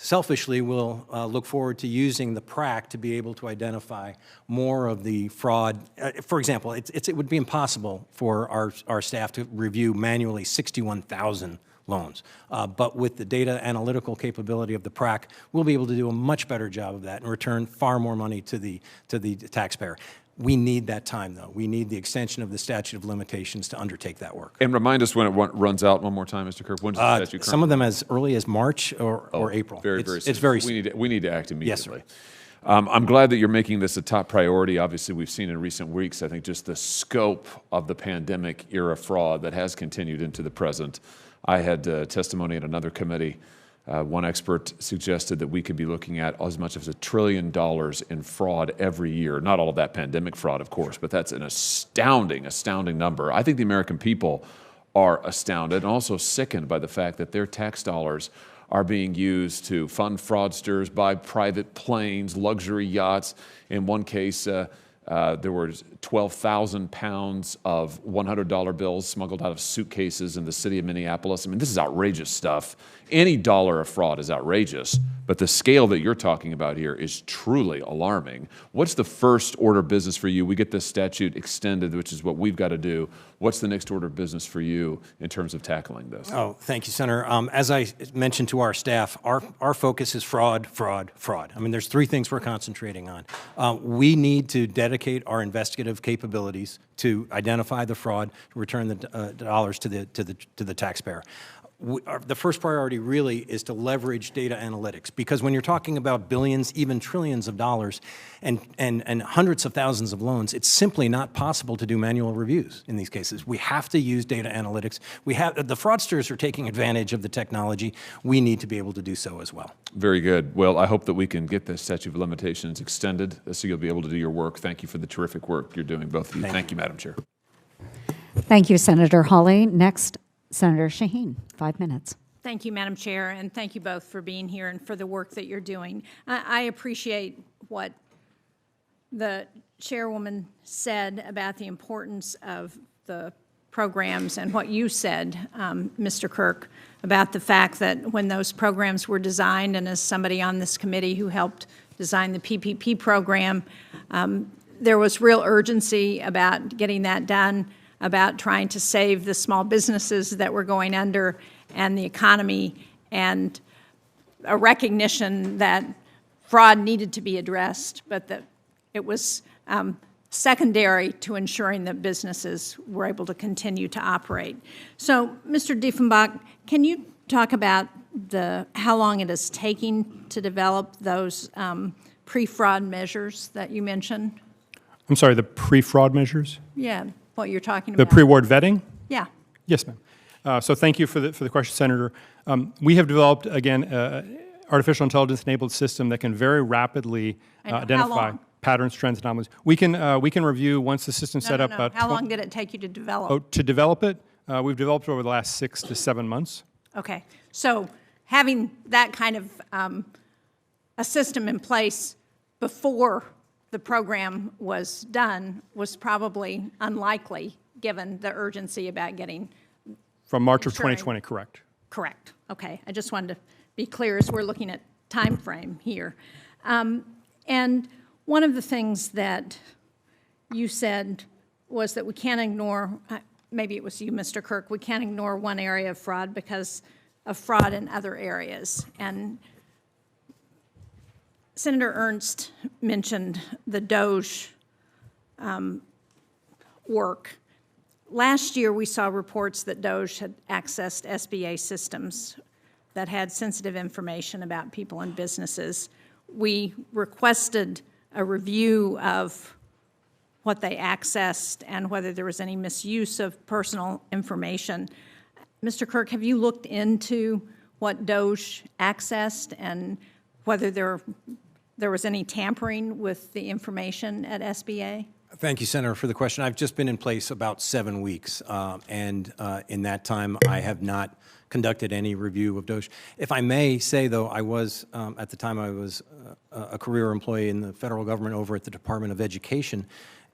Speaker 3: selfishly will look forward to using the PRAC to be able to identify more of the fraud. For example, it would be impossible for our staff to review manually 61,000 loans. But with the data analytical capability of the PRAC, we'll be able to do a much better job of that and return far more money to the taxpayer. We need that time, though. We need the extension of the statute of limitations to undertake that work.
Speaker 5: And remind us when it runs out one more time, Mr. Kirk. When does the statute
Speaker 3: some of them as early as March or April.
Speaker 5: Very soon.
Speaker 3: It's very soon.
Speaker 5: We need to act immediately.
Speaker 3: Yes, sir.
Speaker 5: I'm glad that you're making this a top priority. Obviously, we've seen in recent weeks, I think, just the scope of the pandemic-era fraud that has continued into the present. I had testimony at another committee. One expert suggested that we could be looking at as much as $1 trillion in fraud every year. Not all of that pandemic fraud, of course, but that's an astounding number. I think the American people are astounded and also sickened by the fact that their tax dollars are being used to fund fraudsters, buy private planes, luxury yachts, in one case, There were 12,000 pounds of $100 bills smuggled out of suitcases in the city of Minneapolis. I mean, this is outrageous stuff. Any dollar of fraud is outrageous, but the scale that you're talking about here is truly alarming. What's the first order of business for you? We get this statute extended, which is what we've got to do. What's the next order of business for you in terms of tackling this?
Speaker 3: Oh, thank you, Senator. As I mentioned to our staff, our focus is fraud, fraud, fraud. I mean, there's three things we're concentrating on. We need to dedicate our investigative capabilities to identify the fraud, return the dollars to the taxpayer. The first priority really is to leverage data analytics, because when you're talking about billions, even trillions of dollars and hundreds of thousands of loans, it's simply not possible to do manual reviews in these cases. We have to use data analytics. The fraudsters are taking advantage of the technology. We need to be able to do so as well.
Speaker 5: Very good. Well, I hope that we can get the statute of limitations extended so you'll be able to do your work. Thank you for the terrific work you're doing, both of you. Thank you, Madam Chair.
Speaker 1: Thank you, Senator Hawley. Next, Senator Shaheen, 5 minutes.
Speaker 6: Thank you, Madam Chair, and thank you both for being here and for the work that you're doing. I appreciate what the chairwoman said about the importance of the programs and what you said, Mr. Kirk, about the fact that when those programs were designed, and as somebody on this committee who helped design the PPP program, there was real urgency about getting that done, about trying to save the small businesses that were going under and the economy, and a recognition that fraud needed to be addressed, but that it was secondary to ensuring that businesses were able to continue to operate. So, Mr. Diefenbach, can you talk about how long it is taking to develop those pre-fraud measures that you mentioned?
Speaker 4: I'm sorry, the pre-fraud measures?
Speaker 6: Yeah, what you're talking
Speaker 4: The
Speaker 6: about.
Speaker 4: pre-award vetting?
Speaker 6: Yeah.
Speaker 4: Yes, ma'am. So thank you for the question, Senator. We have developed, again, artificial intelligence-enabled system that can very rapidly identify patterns, trends, anomalies. We can review once the system's set up.
Speaker 6: How long did it take you to develop?
Speaker 4: Oh, to develop it, we've developed it over the last 6 to 7 months.
Speaker 6: Okay, so having that kind of a system in place before the program was done was probably unlikely, given the urgency about getting.
Speaker 4: From March of 2020, correct.
Speaker 6: Correct. Okay. I just wanted to be clear as we're looking at time frame here. And one of the things that you said was that we can't ignore, maybe it was you, Mr. Kirk, we can't ignore one area of fraud because of fraud in other areas. And Senator Ernst mentioned the DOGE work. Last year, we saw reports that DOGE had accessed SBA systems that had sensitive information about people and businesses. We requested a review of what they accessed and whether there was any misuse of personal information. Mr. Kirk, have you looked into what DOGE accessed and whether there was any tampering with the information at SBA?
Speaker 3: Thank you, Senator, for the question. I've just been in place about 7 weeks, and in that time, I have not conducted any review of DOGE. If I may say, though, I was, at the time, I was a career employee in the federal government over at the Department of Education,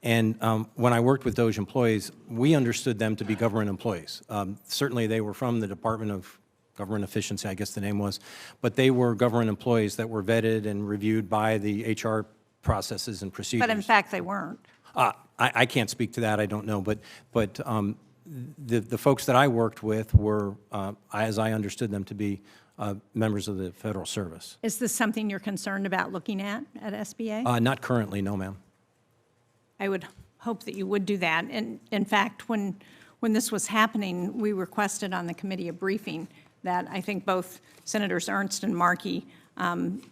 Speaker 3: and when I worked with DOGE employees, we understood them to be government employees. Certainly, they were from the Department of Government Efficiency, I guess the name was, but they were government employees that were vetted and reviewed by the HR processes and procedures.
Speaker 6: But in fact, they weren't.
Speaker 3: I can't speak to that. I don't know. But the folks that I worked with were, as I understood them, to be members of the Federal Service.
Speaker 6: Is this something you're concerned about looking at SBA?
Speaker 3: Not currently, no, ma'am.
Speaker 6: I would hope that you would do that. And in fact, when this was happening, we requested on the committee a briefing that I think both Senators Ernst and Markey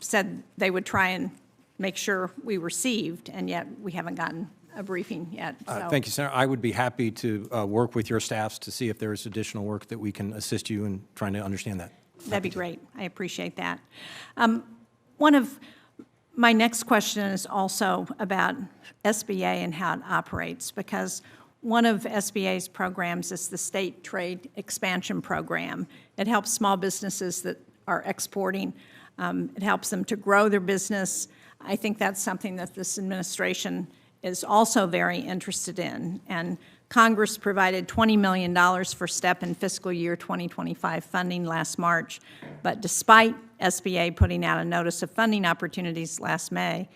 Speaker 6: said they would try and make sure we received, and yet we haven't gotten a briefing yet. So.
Speaker 3: Thank you, Senator. I would be happy to work with your staffs to see if there is additional work that we can assist you in trying to understand that.
Speaker 6: That'd be great. I appreciate that. One of my next question is also about SBA and how it operates, because one of SBA's programs is the State Trade Expansion Program. It helps small businesses that are exporting. It helps them to grow their business. I think that's something that this administration is also very interested in. And Congress provided $20 million for STEP in fiscal year 2025 funding last March, but despite SBA putting out a notice of funding opportunities last May,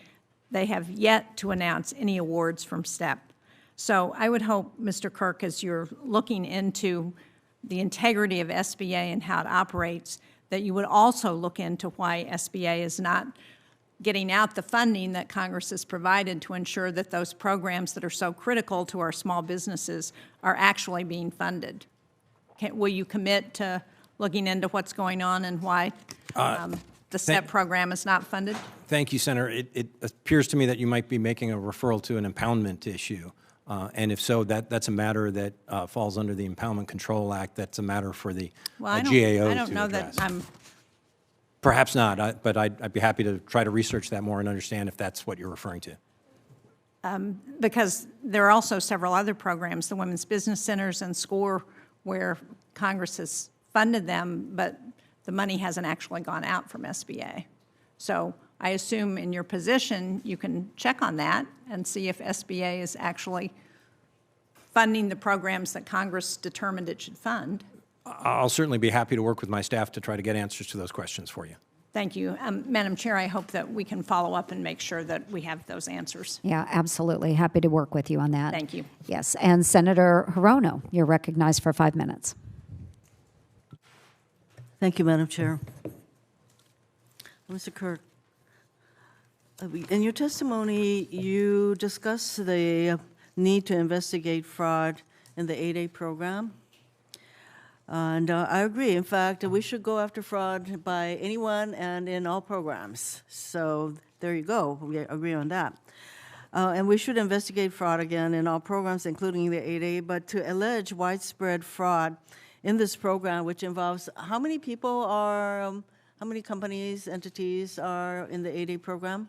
Speaker 6: they have yet to announce any awards from STEP. So I would hope, Mr. Kirk, as you're looking into the integrity of SBA and how it operates, that you would also look into why SBA is not getting out the funding that Congress has provided to ensure that those programs that are so critical to our small businesses are actually being funded. Will you commit to looking into what's going on and why the STEP program is not funded?
Speaker 3: Thank you, Senator. It appears to me that you might be making a referral to an impoundment issue. And if so, that's a matter that falls under the Impoundment Control Act. That's a matter for the GAO to address.
Speaker 6: I don't know that I'm...
Speaker 3: Perhaps not, but I'd be happy to try to research that more and understand if that's what you're referring to.
Speaker 6: Because there are also several other programs, the Women's Business Centers and SCORE, where Congress has funded them, but the money hasn't actually gone out from SBA. So I assume in your position, you can check on that and see if SBA is actually funding the programs that Congress determined it should fund.
Speaker 3: I'll certainly be happy to work with my staff to try to get answers to those questions for you.
Speaker 6: Thank you. Madam Chair, I hope that we can follow up and make sure that we have those answers.
Speaker 1: Yeah, absolutely. Happy to work with you on that.
Speaker 6: Thank you.
Speaker 1: Yes, and Senator Hirono, you're recognized for 5 minutes.
Speaker 7: Thank you, Madam Chair. Mr. Kirk, in your testimony, you discussed the need to investigate fraud in the 8A program. And I agree. In fact, we should go after fraud by anyone and in all programs. So there you go. We agree on that. And we should investigate fraud again in all programs, including the 8A. But to allege widespread fraud in this program, which involves how many people are, how many companies, entities are in the 8A program?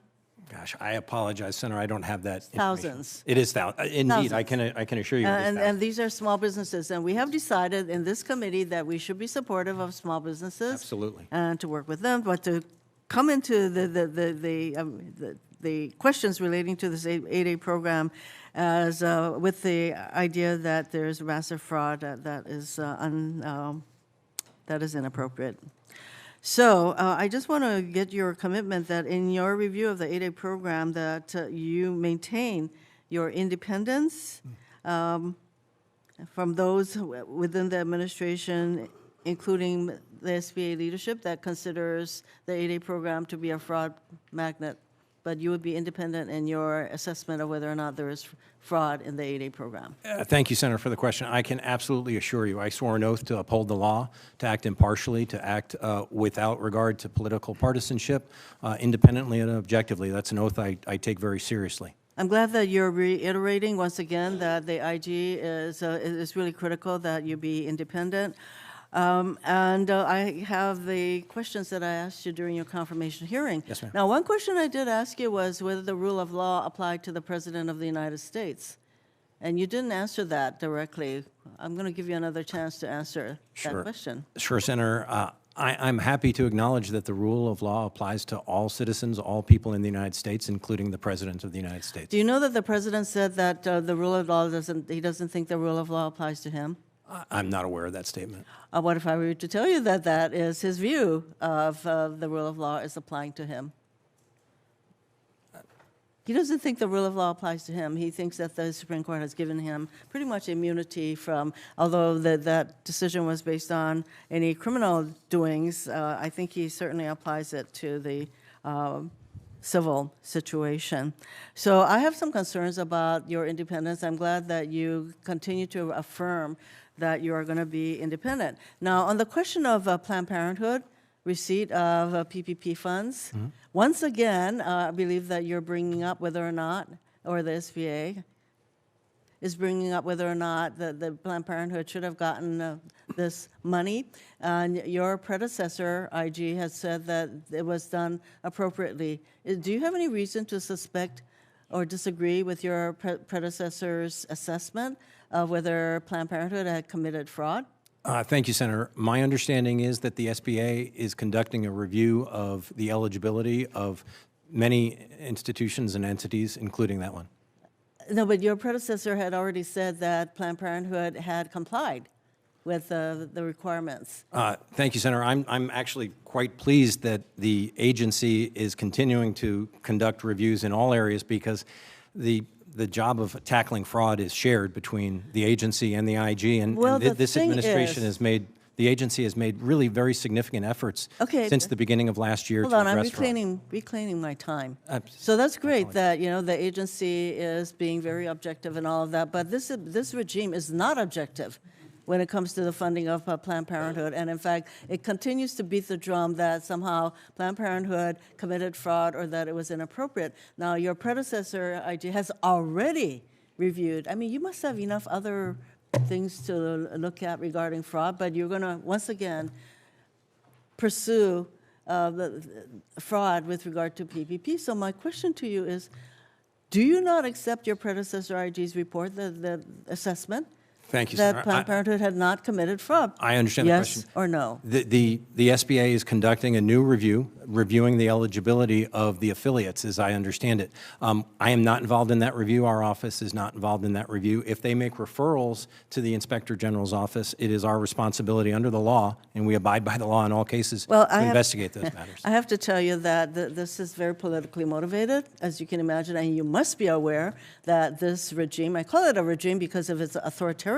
Speaker 3: Gosh, I apologize, Senator. I don't have that information.
Speaker 7: Thousands.
Speaker 3: It is thousands. Indeed, I can assure you it is thousands.
Speaker 7: And these are small businesses. And we have decided in this committee that we should be supportive of small businesses.
Speaker 3: Absolutely.
Speaker 7: And to work with them, but to come into the questions relating to this 8A program as with the idea that there's massive fraud that is inappropriate. So I just want to get your commitment that in your review of the 8A program that you maintain your independence from those within the administration, including the SBA leadership that considers the 8A program to be a fraud magnet, but you would be independent in your assessment of whether or not there is fraud in the 8A program.
Speaker 3: Thank you, Senator, for the question. I can absolutely assure you, I swore an oath to uphold the law, to act impartially, to act without regard to political partisanship, independently and objectively. That's an oath I take very seriously.
Speaker 7: I'm glad that you're reiterating once again that the IG is really critical that you be independent. I have the questions that I asked you during your confirmation hearing.
Speaker 3: Yes, ma'am.
Speaker 7: Now, one question I did ask you was whether the rule of law applied to the President of the United States. And you didn't answer that directly. I'm going to give you another chance to answer that question.
Speaker 3: Sure, Senator. I'm happy to acknowledge that the rule of law applies to all citizens, all people in the United States, including the President of the United States.
Speaker 7: Do you know that the President said that the rule of law he doesn't think the rule of law applies to him?
Speaker 3: I'm not aware of that statement.
Speaker 7: What if I were to tell you that that is his view of the rule of law is applying to him? He doesn't think the rule of law applies to him. He thinks that the Supreme Court has given him pretty much immunity from, although that decision was based on any criminal doings, I think he certainly applies it to the civil situation. So I have some concerns about your independence. I'm glad that you continue to affirm that you are going to be independent. Now, on the question of Planned Parenthood, receipt of PPP funds, once again, I believe that you're bringing up whether or not, or the SBA is bringing up whether or not the Planned Parenthood should have gotten this money. And your predecessor, IG, has said that it was done appropriately. Do you have any reason to suspect or disagree with your predecessor's assessment of whether Planned Parenthood had committed fraud?
Speaker 3: Thank you, Senator. My understanding is that the SBA is conducting a review of the eligibility of many institutions and entities, including that one.
Speaker 7: No, but your predecessor had already said that Planned Parenthood had complied with the requirements.
Speaker 3: Thank you, Senator. I'm actually quite pleased that the agency is continuing to conduct reviews in all areas because the job of tackling fraud is shared between the agency and the IG, and this administration has made, the agency has made really very significant efforts since the beginning of last year to address fraud.
Speaker 7: Hold on, I'm reclaiming my time. So that's great that, you know, the agency is being very objective and all of that, but this regime is not objective when it comes to the funding of Planned Parenthood. And in fact, it continues to beat the drum that somehow Planned Parenthood committed fraud or that it was inappropriate. Now, your predecessor, IG, has already reviewed. I mean, you must have enough other things to look at regarding fraud, but you're going to, once again, pursue the fraud with regard to PPP. So my question to you is, do you not accept your predecessor IG's report, the assessment?
Speaker 3: Thank you, Senator.
Speaker 7: That Planned Parenthood had not committed fraud?
Speaker 3: I understand the question.
Speaker 7: Yes or no?
Speaker 3: The SBA is conducting a new review, reviewing the eligibility of the affiliates, as I understand it. I am not involved in that review. Our office is not involved in that review. If they make referrals to the Inspector General's office, it is our responsibility under the law, and we abide by the law in all cases, to investigate those matters.
Speaker 7: I have to tell you that this is very politically motivated, as you can imagine, and you must be aware that this regime, I call it a regime because of its authoritarianism,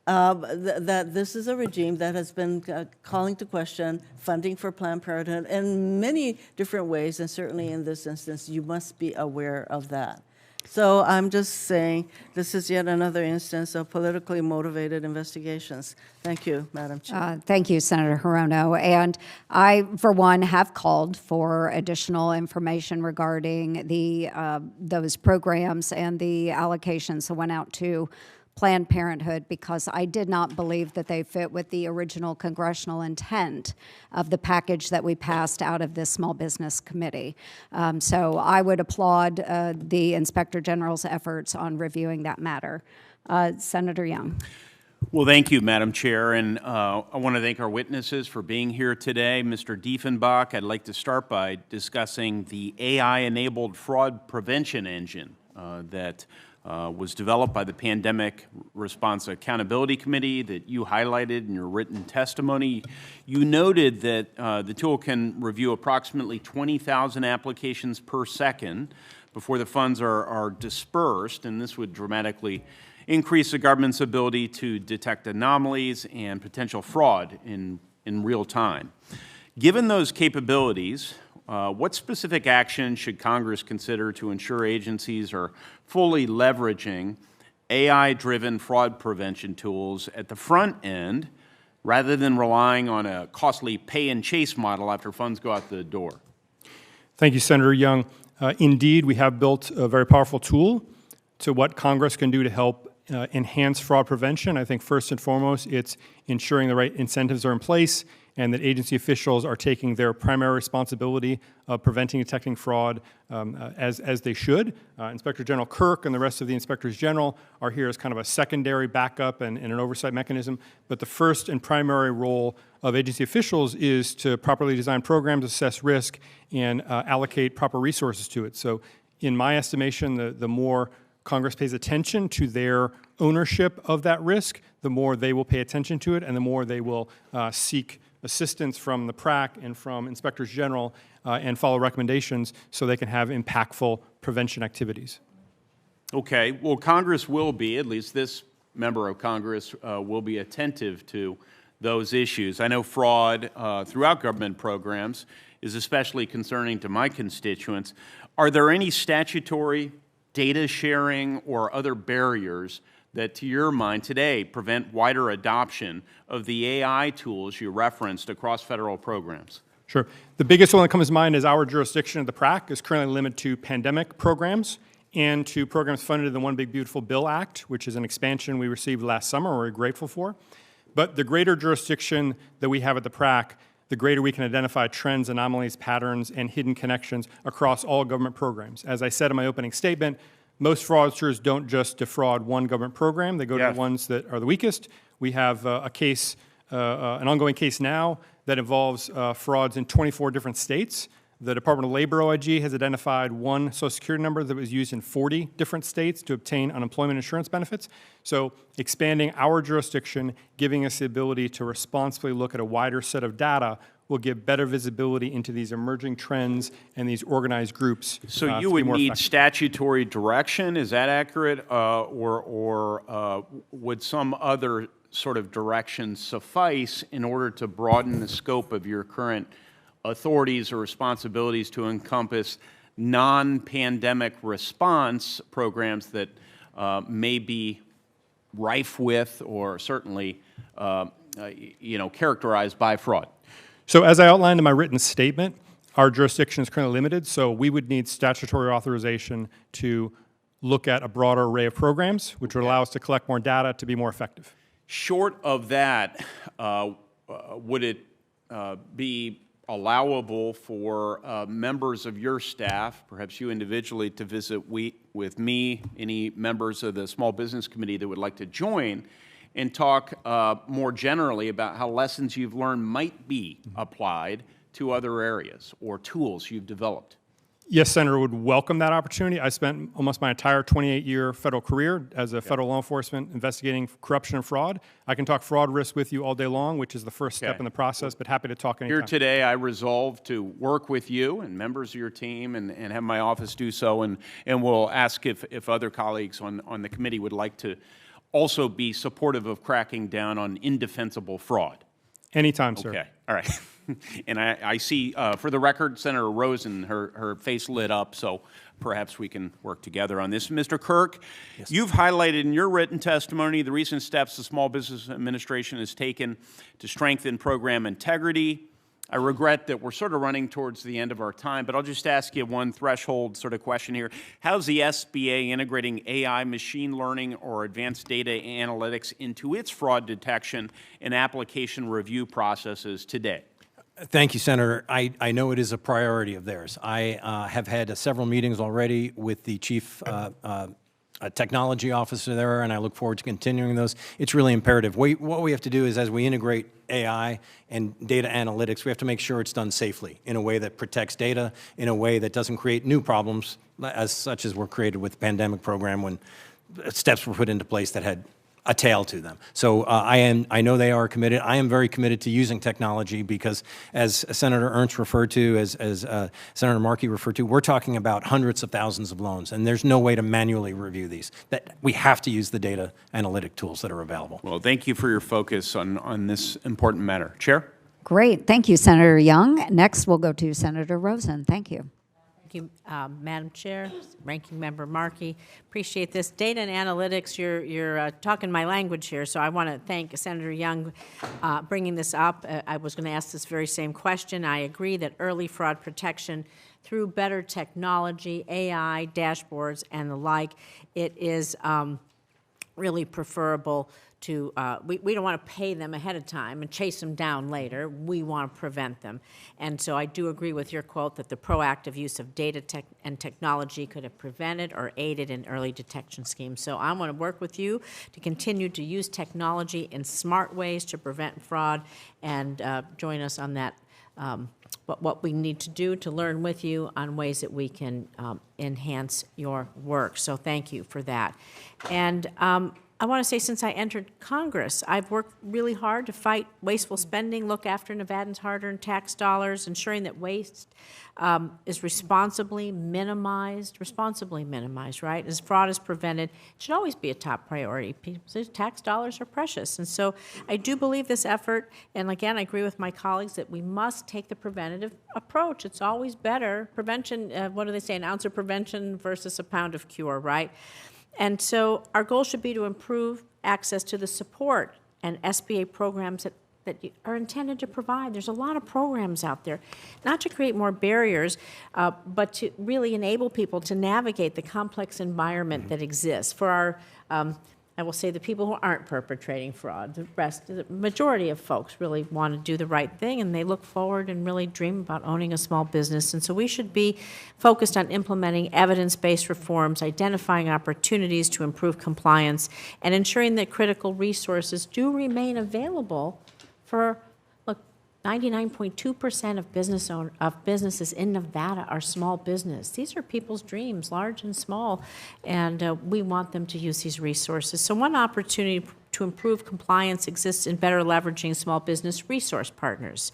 Speaker 7: that this is a regime that has been calling to question funding for Planned Parenthood in many different ways, and certainly in this instance, you must be aware of that. So I'm just saying this is yet another instance of politically motivated investigations. Thank you, Madam Chair.
Speaker 1: Thank you, Senator Hirono. And I, for one, have called for additional information regarding those programs and the allocations that went out to Planned Parenthood because I did not believe that they fit with the original congressional intent of the package that we passed out of this Small Business Committee. So I would applaud the Inspector General's efforts on reviewing that matter. Senator Young.
Speaker 8: Well, thank you, Madam Chair, and I want to thank our witnesses for being here today. Mr. Diefenbach, I'd like to start by discussing the AI-enabled fraud prevention engine that was developed by the Pandemic Response Accountability Committee that you highlighted in your written testimony. You noted that the tool can review approximately 20,000 applications per second before the funds are dispersed, and this would dramatically increase the government's ability to detect anomalies and potential fraud in real time. Given those capabilities, what specific action should Congress consider to ensure agencies are fully leveraging AI-driven fraud prevention tools at the front end rather than relying on a costly pay-and-chase model after funds go out the door?
Speaker 4: Thank you, Senator Young. Indeed, we have built a very powerful tool to what Congress can do to help enhance fraud prevention. I think first and foremost, it's ensuring the right incentives are in place and that agency officials are taking their primary responsibility of preventing and detecting fraud as they should. Inspector General Kirk and the rest of the Inspectors General are here as kind of a secondary backup and an oversight mechanism. But the first and primary role of agency officials is to properly design programs, assess risk, and allocate proper resources to it. So in my estimation, the more Congress pays attention to their ownership of that risk, the more they will pay attention to it and the more they will seek assistance from the PRAC and from Inspectors General and follow recommendations so they can have impactful prevention activities.
Speaker 8: Okay. Well, Congress will be, at least this member of Congress, will be attentive to those issues. I know fraud throughout government programs is especially concerning to my constituents. Are there any statutory, data sharing, or other barriers that, to your mind, today prevent wider adoption of the AI tools you referenced across federal programs?
Speaker 4: Sure. The biggest one that comes to mind is our jurisdiction at the PRAC is currently limited to pandemic programs and to programs funded in the One Big Beautiful Bill Act, which is an expansion we received last summer we're grateful for. But the greater jurisdiction that we have at the PRAC, the greater we can identify trends, anomalies, patterns, and hidden connections across all government programs. As I said in my opening statement, most fraudsters don't just defraud one government program. They go to the ones that are the weakest. We have a case, an ongoing case now that involves frauds in 24 different states The Department of Labor OIG has identified one Social Security number that was used in 40 different states to obtain unemployment insurance benefits. So expanding our jurisdiction, giving us the ability to responsibly look at a wider set of data will give better visibility into these emerging trends and these organized groups.
Speaker 8: So you
Speaker 4: to
Speaker 8: would
Speaker 4: be more
Speaker 8: need
Speaker 4: effective.
Speaker 8: statutory direction, is that accurate? Or would some other sort of direction suffice in order to broaden the scope of your current authorities or responsibilities to encompass non-pandemic response programs that may be rife with or certainly characterized by fraud?
Speaker 4: So as I outlined in my written statement, our jurisdiction is currently limited, so we would need statutory authorization to look at a broader array of programs, which would allow us to collect more data to be more effective.
Speaker 8: Short of that, would it be allowable for members of your staff, perhaps you individually, to visit with me, any members of the Small Business Committee that would like to join, and talk more generally about how lessons you've learned might be applied to other areas or tools you've developed?
Speaker 4: Yes, Senator, would welcome that opportunity. I spent almost my entire 28-year federal career as a federal law enforcement investigating corruption and fraud. I can talk fraud risk with you all day long, which is the first step in the process, but happy to talk anytime.
Speaker 8: Here today, I resolve to work with you and members of your team and have my office do so, and we'll ask if other colleagues on the committee would like to also be supportive of cracking down on indefensible fraud.
Speaker 4: Anytime, sir.
Speaker 8: Okay, all right. And I see, for the record, Senator Rosen, her face lit up, so perhaps we can work together on this. Mr. Kirk, you've highlighted in your written testimony the recent steps the Small Business Administration has taken to strengthen program integrity. I regret that we're sort of running towards the end of our time, but I'll just ask you one threshold sort of question here. How's the SBA integrating AI, machine learning, or advanced data analytics into its fraud detection and application review processes today?
Speaker 3: Thank you, Senator. I know it is a priority of theirs. I have had several meetings already with the chief technology officer there, and I look forward to continuing those. It's really imperative. What we have to do is, as we integrate AI and data analytics, we have to make sure it's done safely, in a way that protects data, in a way that doesn't create new problems, such as were created with the pandemic program when steps were put into place that had a tail to them. So I know they are committed. I am very committed to using technology because, as Senator Ernst referred to, as Senator Markey referred to, we're talking about hundreds of thousands of loans, and there's no way to manually review these. That we have to use the data analytic tools that are available.
Speaker 8: Well, thank you for your focus on this important matter. Chair?
Speaker 1: Great. Thank you, Senator Young. Next, we'll go to Senator Rosen. Thank you.
Speaker 9: Thank you, Madam Chair, Ranking Member Markey. Appreciate this. Data and analytics, you're talking my language here, so I want to thank Senator Young bringing this up. I was going to ask this very same question. I agree that early fraud protection through better technology, AI, dashboards, and the like, it is really preferable to, we don't want to pay them ahead of time and chase them down later. We want to prevent them. And so I do agree with your quote that the proactive use of data and technology could have prevented or aided in early detection schemes. So I want to work with you to continue to use technology in smart ways to prevent fraud, and join us on that, what we need to do to learn with you on ways that we can enhance your work. So thank you for that. And I want to say, since I entered Congress, I've worked really hard to fight wasteful spending, look after Nevadans' hard-earned tax dollars, ensuring that waste is responsibly minimized, right? As fraud is prevented, it should always be a top priority. People's tax dollars are precious. And so I do believe this effort, and again, I agree with my colleagues that we must take the preventative approach. It's always better. Prevention, what do they say, an ounce of prevention versus a pound of cure, right? And so our goal should be to improve access to the support and SBA programs that are intended to provide. There's a lot of programs out there, not to create more barriers, but to really enable people to navigate the complex environment that exists. For our, I will say, the people who aren't perpetrating fraud, the majority of folks really want to do the right thing, and they look forward and really dream about owning a small business. And so we should be focused on implementing evidence-based reforms, identifying opportunities to improve compliance, and ensuring that critical resources do remain available for, look, 99.2% of businesses in Nevada are small business. These are people's dreams, large and small, and we want them to use these resources. So one opportunity to improve compliance exists in better leveraging small business resource partners.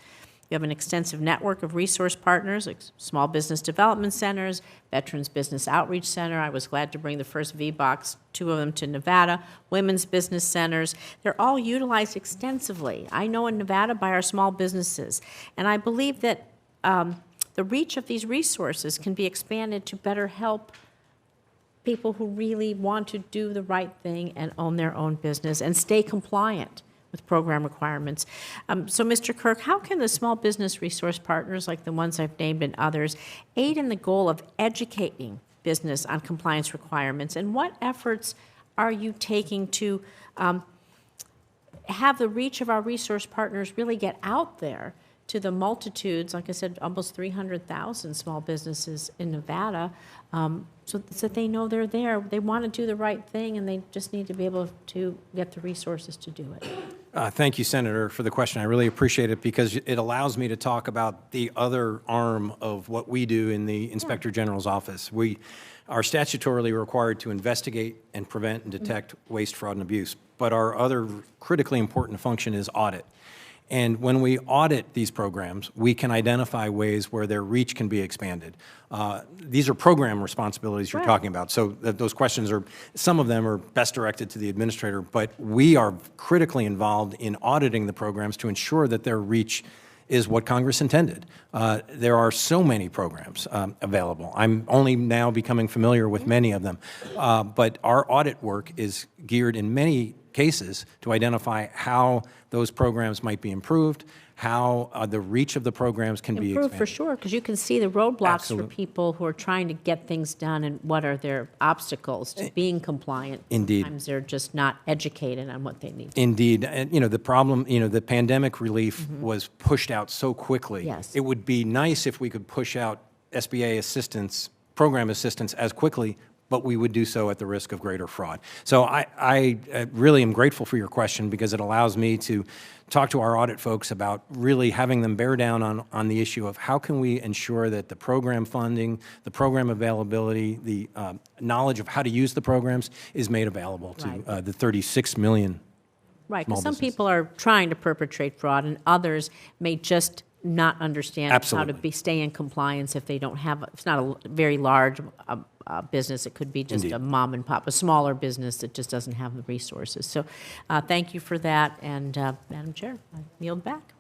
Speaker 9: You have an extensive network of resource partners, like small business development centers, Veterans Business Outreach Center. I was glad to bring the first VBOX, 2 of them to Nevada, women's business centers. They're all utilized extensively, I know in Nevada, by our small businesses. And I believe that the reach of these resources can be expanded to better help people who really want to do the right thing and own their own business and stay compliant with program requirements. So, Mr. Kirk, how can the small business resource partners, like the ones I've named and others, aid in the goal of educating business on compliance requirements? And what efforts are you taking to have the reach of our resource partners really get out there to the multitudes, like I said, almost 300,000 small businesses in Nevada, so that they know they're there. They want to do the right thing, and they just need to be able to get the resources to do it.
Speaker 3: Thank you, Senator, for the question. I really appreciate it because it allows me to talk about the other arm of what we do in the Inspector General's office. We are statutorily required to investigate and prevent and detect waste, fraud, and abuse, but our other critically important function is audit. And when we audit these programs, we can identify ways where their reach can be expanded. These are program responsibilities you're talking about. So those questions are, some of them are best directed to the administrator, but we are critically involved in auditing the programs to ensure that their reach is what Congress intended. There are so many programs available. I'm only now becoming familiar with many of them. But our audit work is geared in many cases to identify how those programs might be improved, how the reach of the programs can be expanded.
Speaker 9: Improved for sure, because you can see the roadblocks for people who are trying to get things done and what are their obstacles to being compliant.
Speaker 3: Indeed.
Speaker 9: Sometimes they're just not educated on what they need.
Speaker 3: Indeed. And, the problem, the pandemic relief was pushed out so quickly.
Speaker 9: Yes.
Speaker 3: It would be nice if we could push out SBA assistance, program assistance as quickly, but we would do so at the risk of greater fraud. So I really am grateful for your question because it allows me to talk to our audit folks about really having them bear down on the issue of how can we ensure that the program funding, the program availability, the knowledge of how to use the programs is made available to the 36 million
Speaker 9: Right,
Speaker 3: small
Speaker 9: because some
Speaker 3: businesses.
Speaker 9: people are trying to perpetrate fraud and others may just not understand how
Speaker 3: Absolutely.
Speaker 9: to stay in compliance if they don't have, it's not a very large business. It could be just
Speaker 3: Indeed.
Speaker 9: a mom and pop, a smaller business that just doesn't have the resources. So thank you for that. And Madam Chair, I yield back.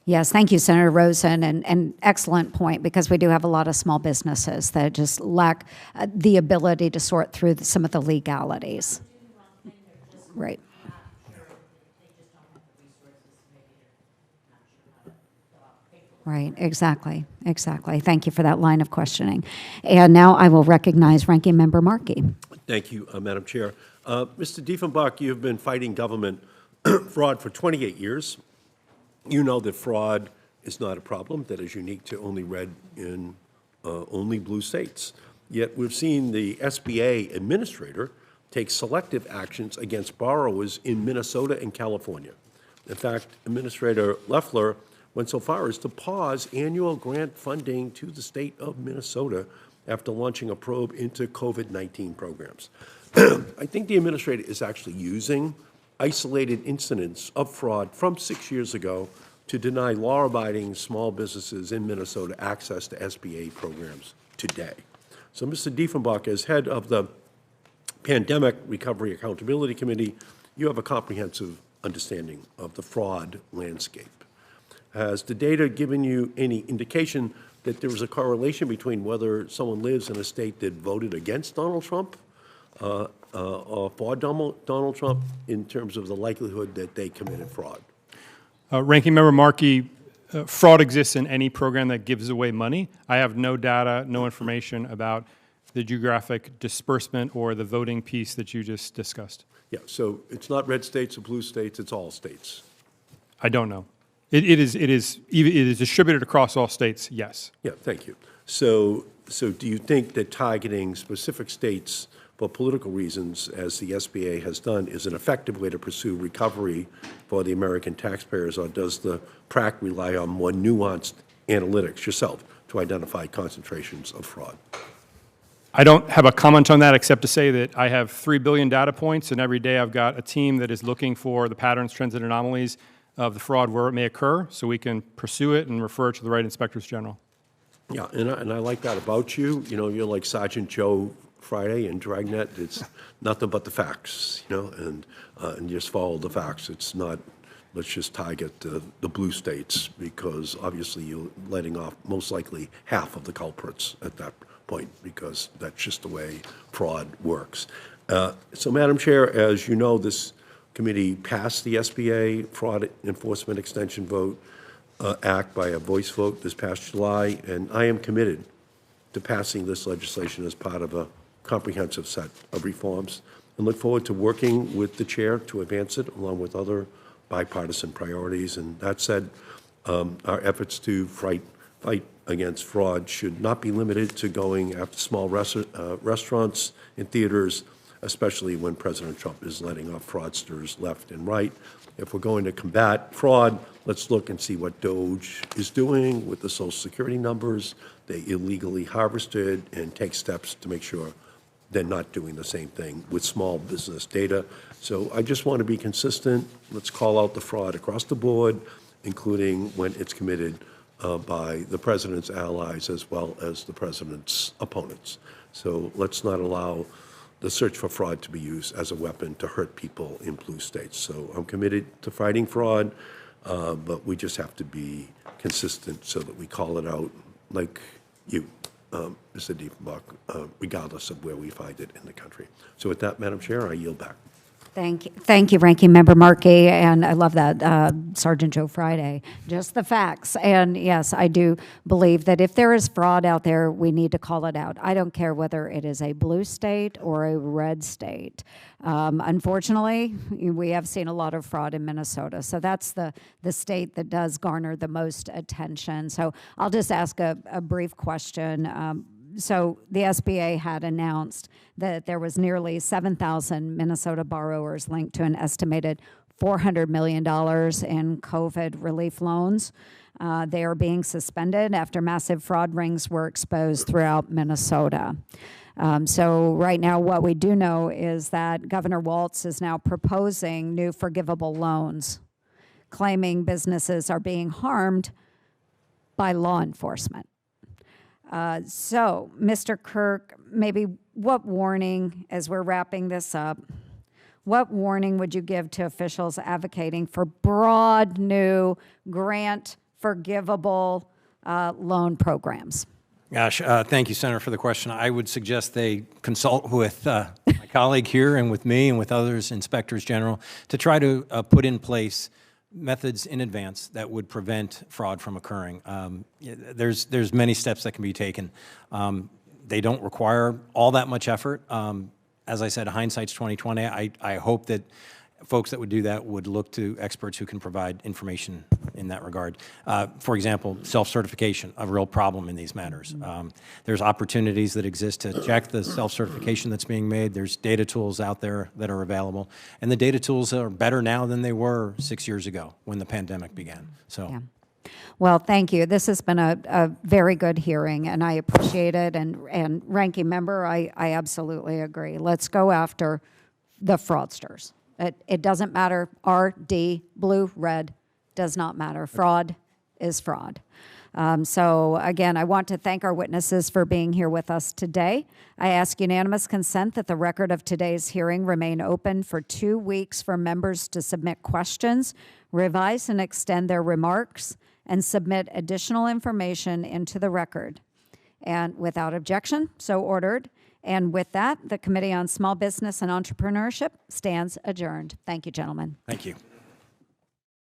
Speaker 1: Yes, thank you, Senator Rosen, and excellent point, because we do have a lot of small businesses that just lack the ability to sort through some of the legalities. Right. Right, exactly. Thank you for that line of questioning. And now I will recognize Ranking Member Markey.
Speaker 2: Thank you, Madam Chair. Mr. Diefenbach, you have been fighting government fraud for 28 years. You know that fraud is not a problem that is unique to only red and only blue states. Yet we've seen the SBA administrator take selective actions against borrowers in Minnesota and California. In fact, Administrator Loeffler went so far as to pause annual grant funding to the state of Minnesota after launching a probe into COVID-19 programs. I think the administrator is actually using isolated incidents of fraud from 6 years ago to deny law-abiding small businesses in Minnesota access to SBA programs today. So, Mr. Diefenbach, as head of the Pandemic Recovery Accountability Committee, you have a comprehensive understanding of the fraud landscape. Has the data given you any indication that there is a correlation between whether someone lives in a state that voted against Donald Trump or for Donald Trump in terms of the likelihood that they committed fraud?
Speaker 4: Ranking Member Markey, fraud exists in any program that gives away money. I have no data, no information about the geographic disbursement or the voting piece that you just discussed.
Speaker 2: Yeah, so it's not red states or blue states, it's all states.
Speaker 4: I don't know. It is distributed across all states, yes.
Speaker 2: Yeah, thank you. So do you think that targeting specific states for political reasons, as the SBA has done, is an effective way to pursue recovery for the American taxpayers, or does the PRAC rely on more nuanced analytics yourself to identify concentrations of fraud?
Speaker 4: I don't have a comment on that except to say that I have 3 billion data points, and every day I've got a team that is looking for the patterns, trends, and anomalies of the fraud where it may occur, so we can pursue it and refer it to the right inspectors general.
Speaker 2: Yeah, and I like that about you. You know, you're like Sergeant Joe Friday in Dragnet. It's nothing but the facts, you know, and just follow the facts. It's not, let's just target the blue states, because obviously you're letting off most likely half of the culprits at that point, because that's just the way fraud works. So, Madam Chair, as you know, this committee passed the SBA Fraud Enforcement Extension Act by a voice vote this past July, and I am committed to passing this legislation as part of a comprehensive set of reforms, and look forward to working with the chair to advance it along with other bipartisan priorities. And that said, our efforts to fight against fraud should not be limited to going after small restaurants and theaters, especially when President Trump is letting off fraudsters left and right. If we're going to combat fraud, let's look and see what DOJ is doing with the Social Security numbers they illegally harvested, and take steps to make sure they're not doing the same thing with small business data. So I just want to be consistent. Let's call out the fraud across the board, including when it's committed by the president's allies as well as the president's opponents. So let's not allow the search for fraud to be used as a weapon to hurt people in blue states. So I'm committed to fighting fraud, but we just have to be consistent so that we call it out like you, Mr. Diefenbach, regardless of where we find it in the country. So with that, Madam Chair, I yield back.
Speaker 1: Thank you, Ranking Member Markey, and I love that, Sergeant Joe Friday, just the facts. And yes, I do believe that if there is fraud out there, we need to call it out. I don't care whether it is a blue state or a red state. Unfortunately, we have seen a lot of fraud in Minnesota, so that's the state that does garner the most attention. So I'll just ask a brief question. So the SBA had announced that there was nearly 7,000 Minnesota borrowers linked to an estimated $400 million in COVID relief loans. They are being suspended after massive fraud rings were exposed throughout Minnesota. So right now what we do know is that Governor Walz is now proposing new forgivable loans, claiming businesses are being harmed by law enforcement. So, Mr. Kirk, maybe what warning, as we're wrapping this up, what warning would you give to officials advocating for broad, new, grant forgivable loan programs?
Speaker 3: Gosh, thank you, Senator, for the question. I would suggest they consult with my colleague here and with me and with others, inspectors general, to try to put in place methods in advance that would prevent fraud from occurring. There's many steps that can be taken. They don't require all that much effort. As I said, hindsight's 20/20. I hope that folks that would do that would look to experts who can provide information in that regard. For example, self-certification, a real problem in these matters. There's opportunities that exist to check the self-certification that's being made. There's data tools out there that are available. And the data tools are better now than they were 6 years ago when the pandemic began. So.
Speaker 1: Yeah. Well, thank you. This has been a very good hearing, and I appreciate it. And Ranking Member, I absolutely agree. Let's go after the fraudsters. It doesn't matter, R, D, blue, red, does not matter. Fraud is fraud. So again, I want to thank our witnesses for being here with us today. I ask unanimous consent that the record of today's hearing remain open for 2 weeks for members to submit questions, revise and extend their remarks, and submit additional information into the record. And without objection, so ordered. And with that, the Committee on Small Business and Entrepreneurship stands adjourned. Thank you, gentlemen.
Speaker 3: Thank you.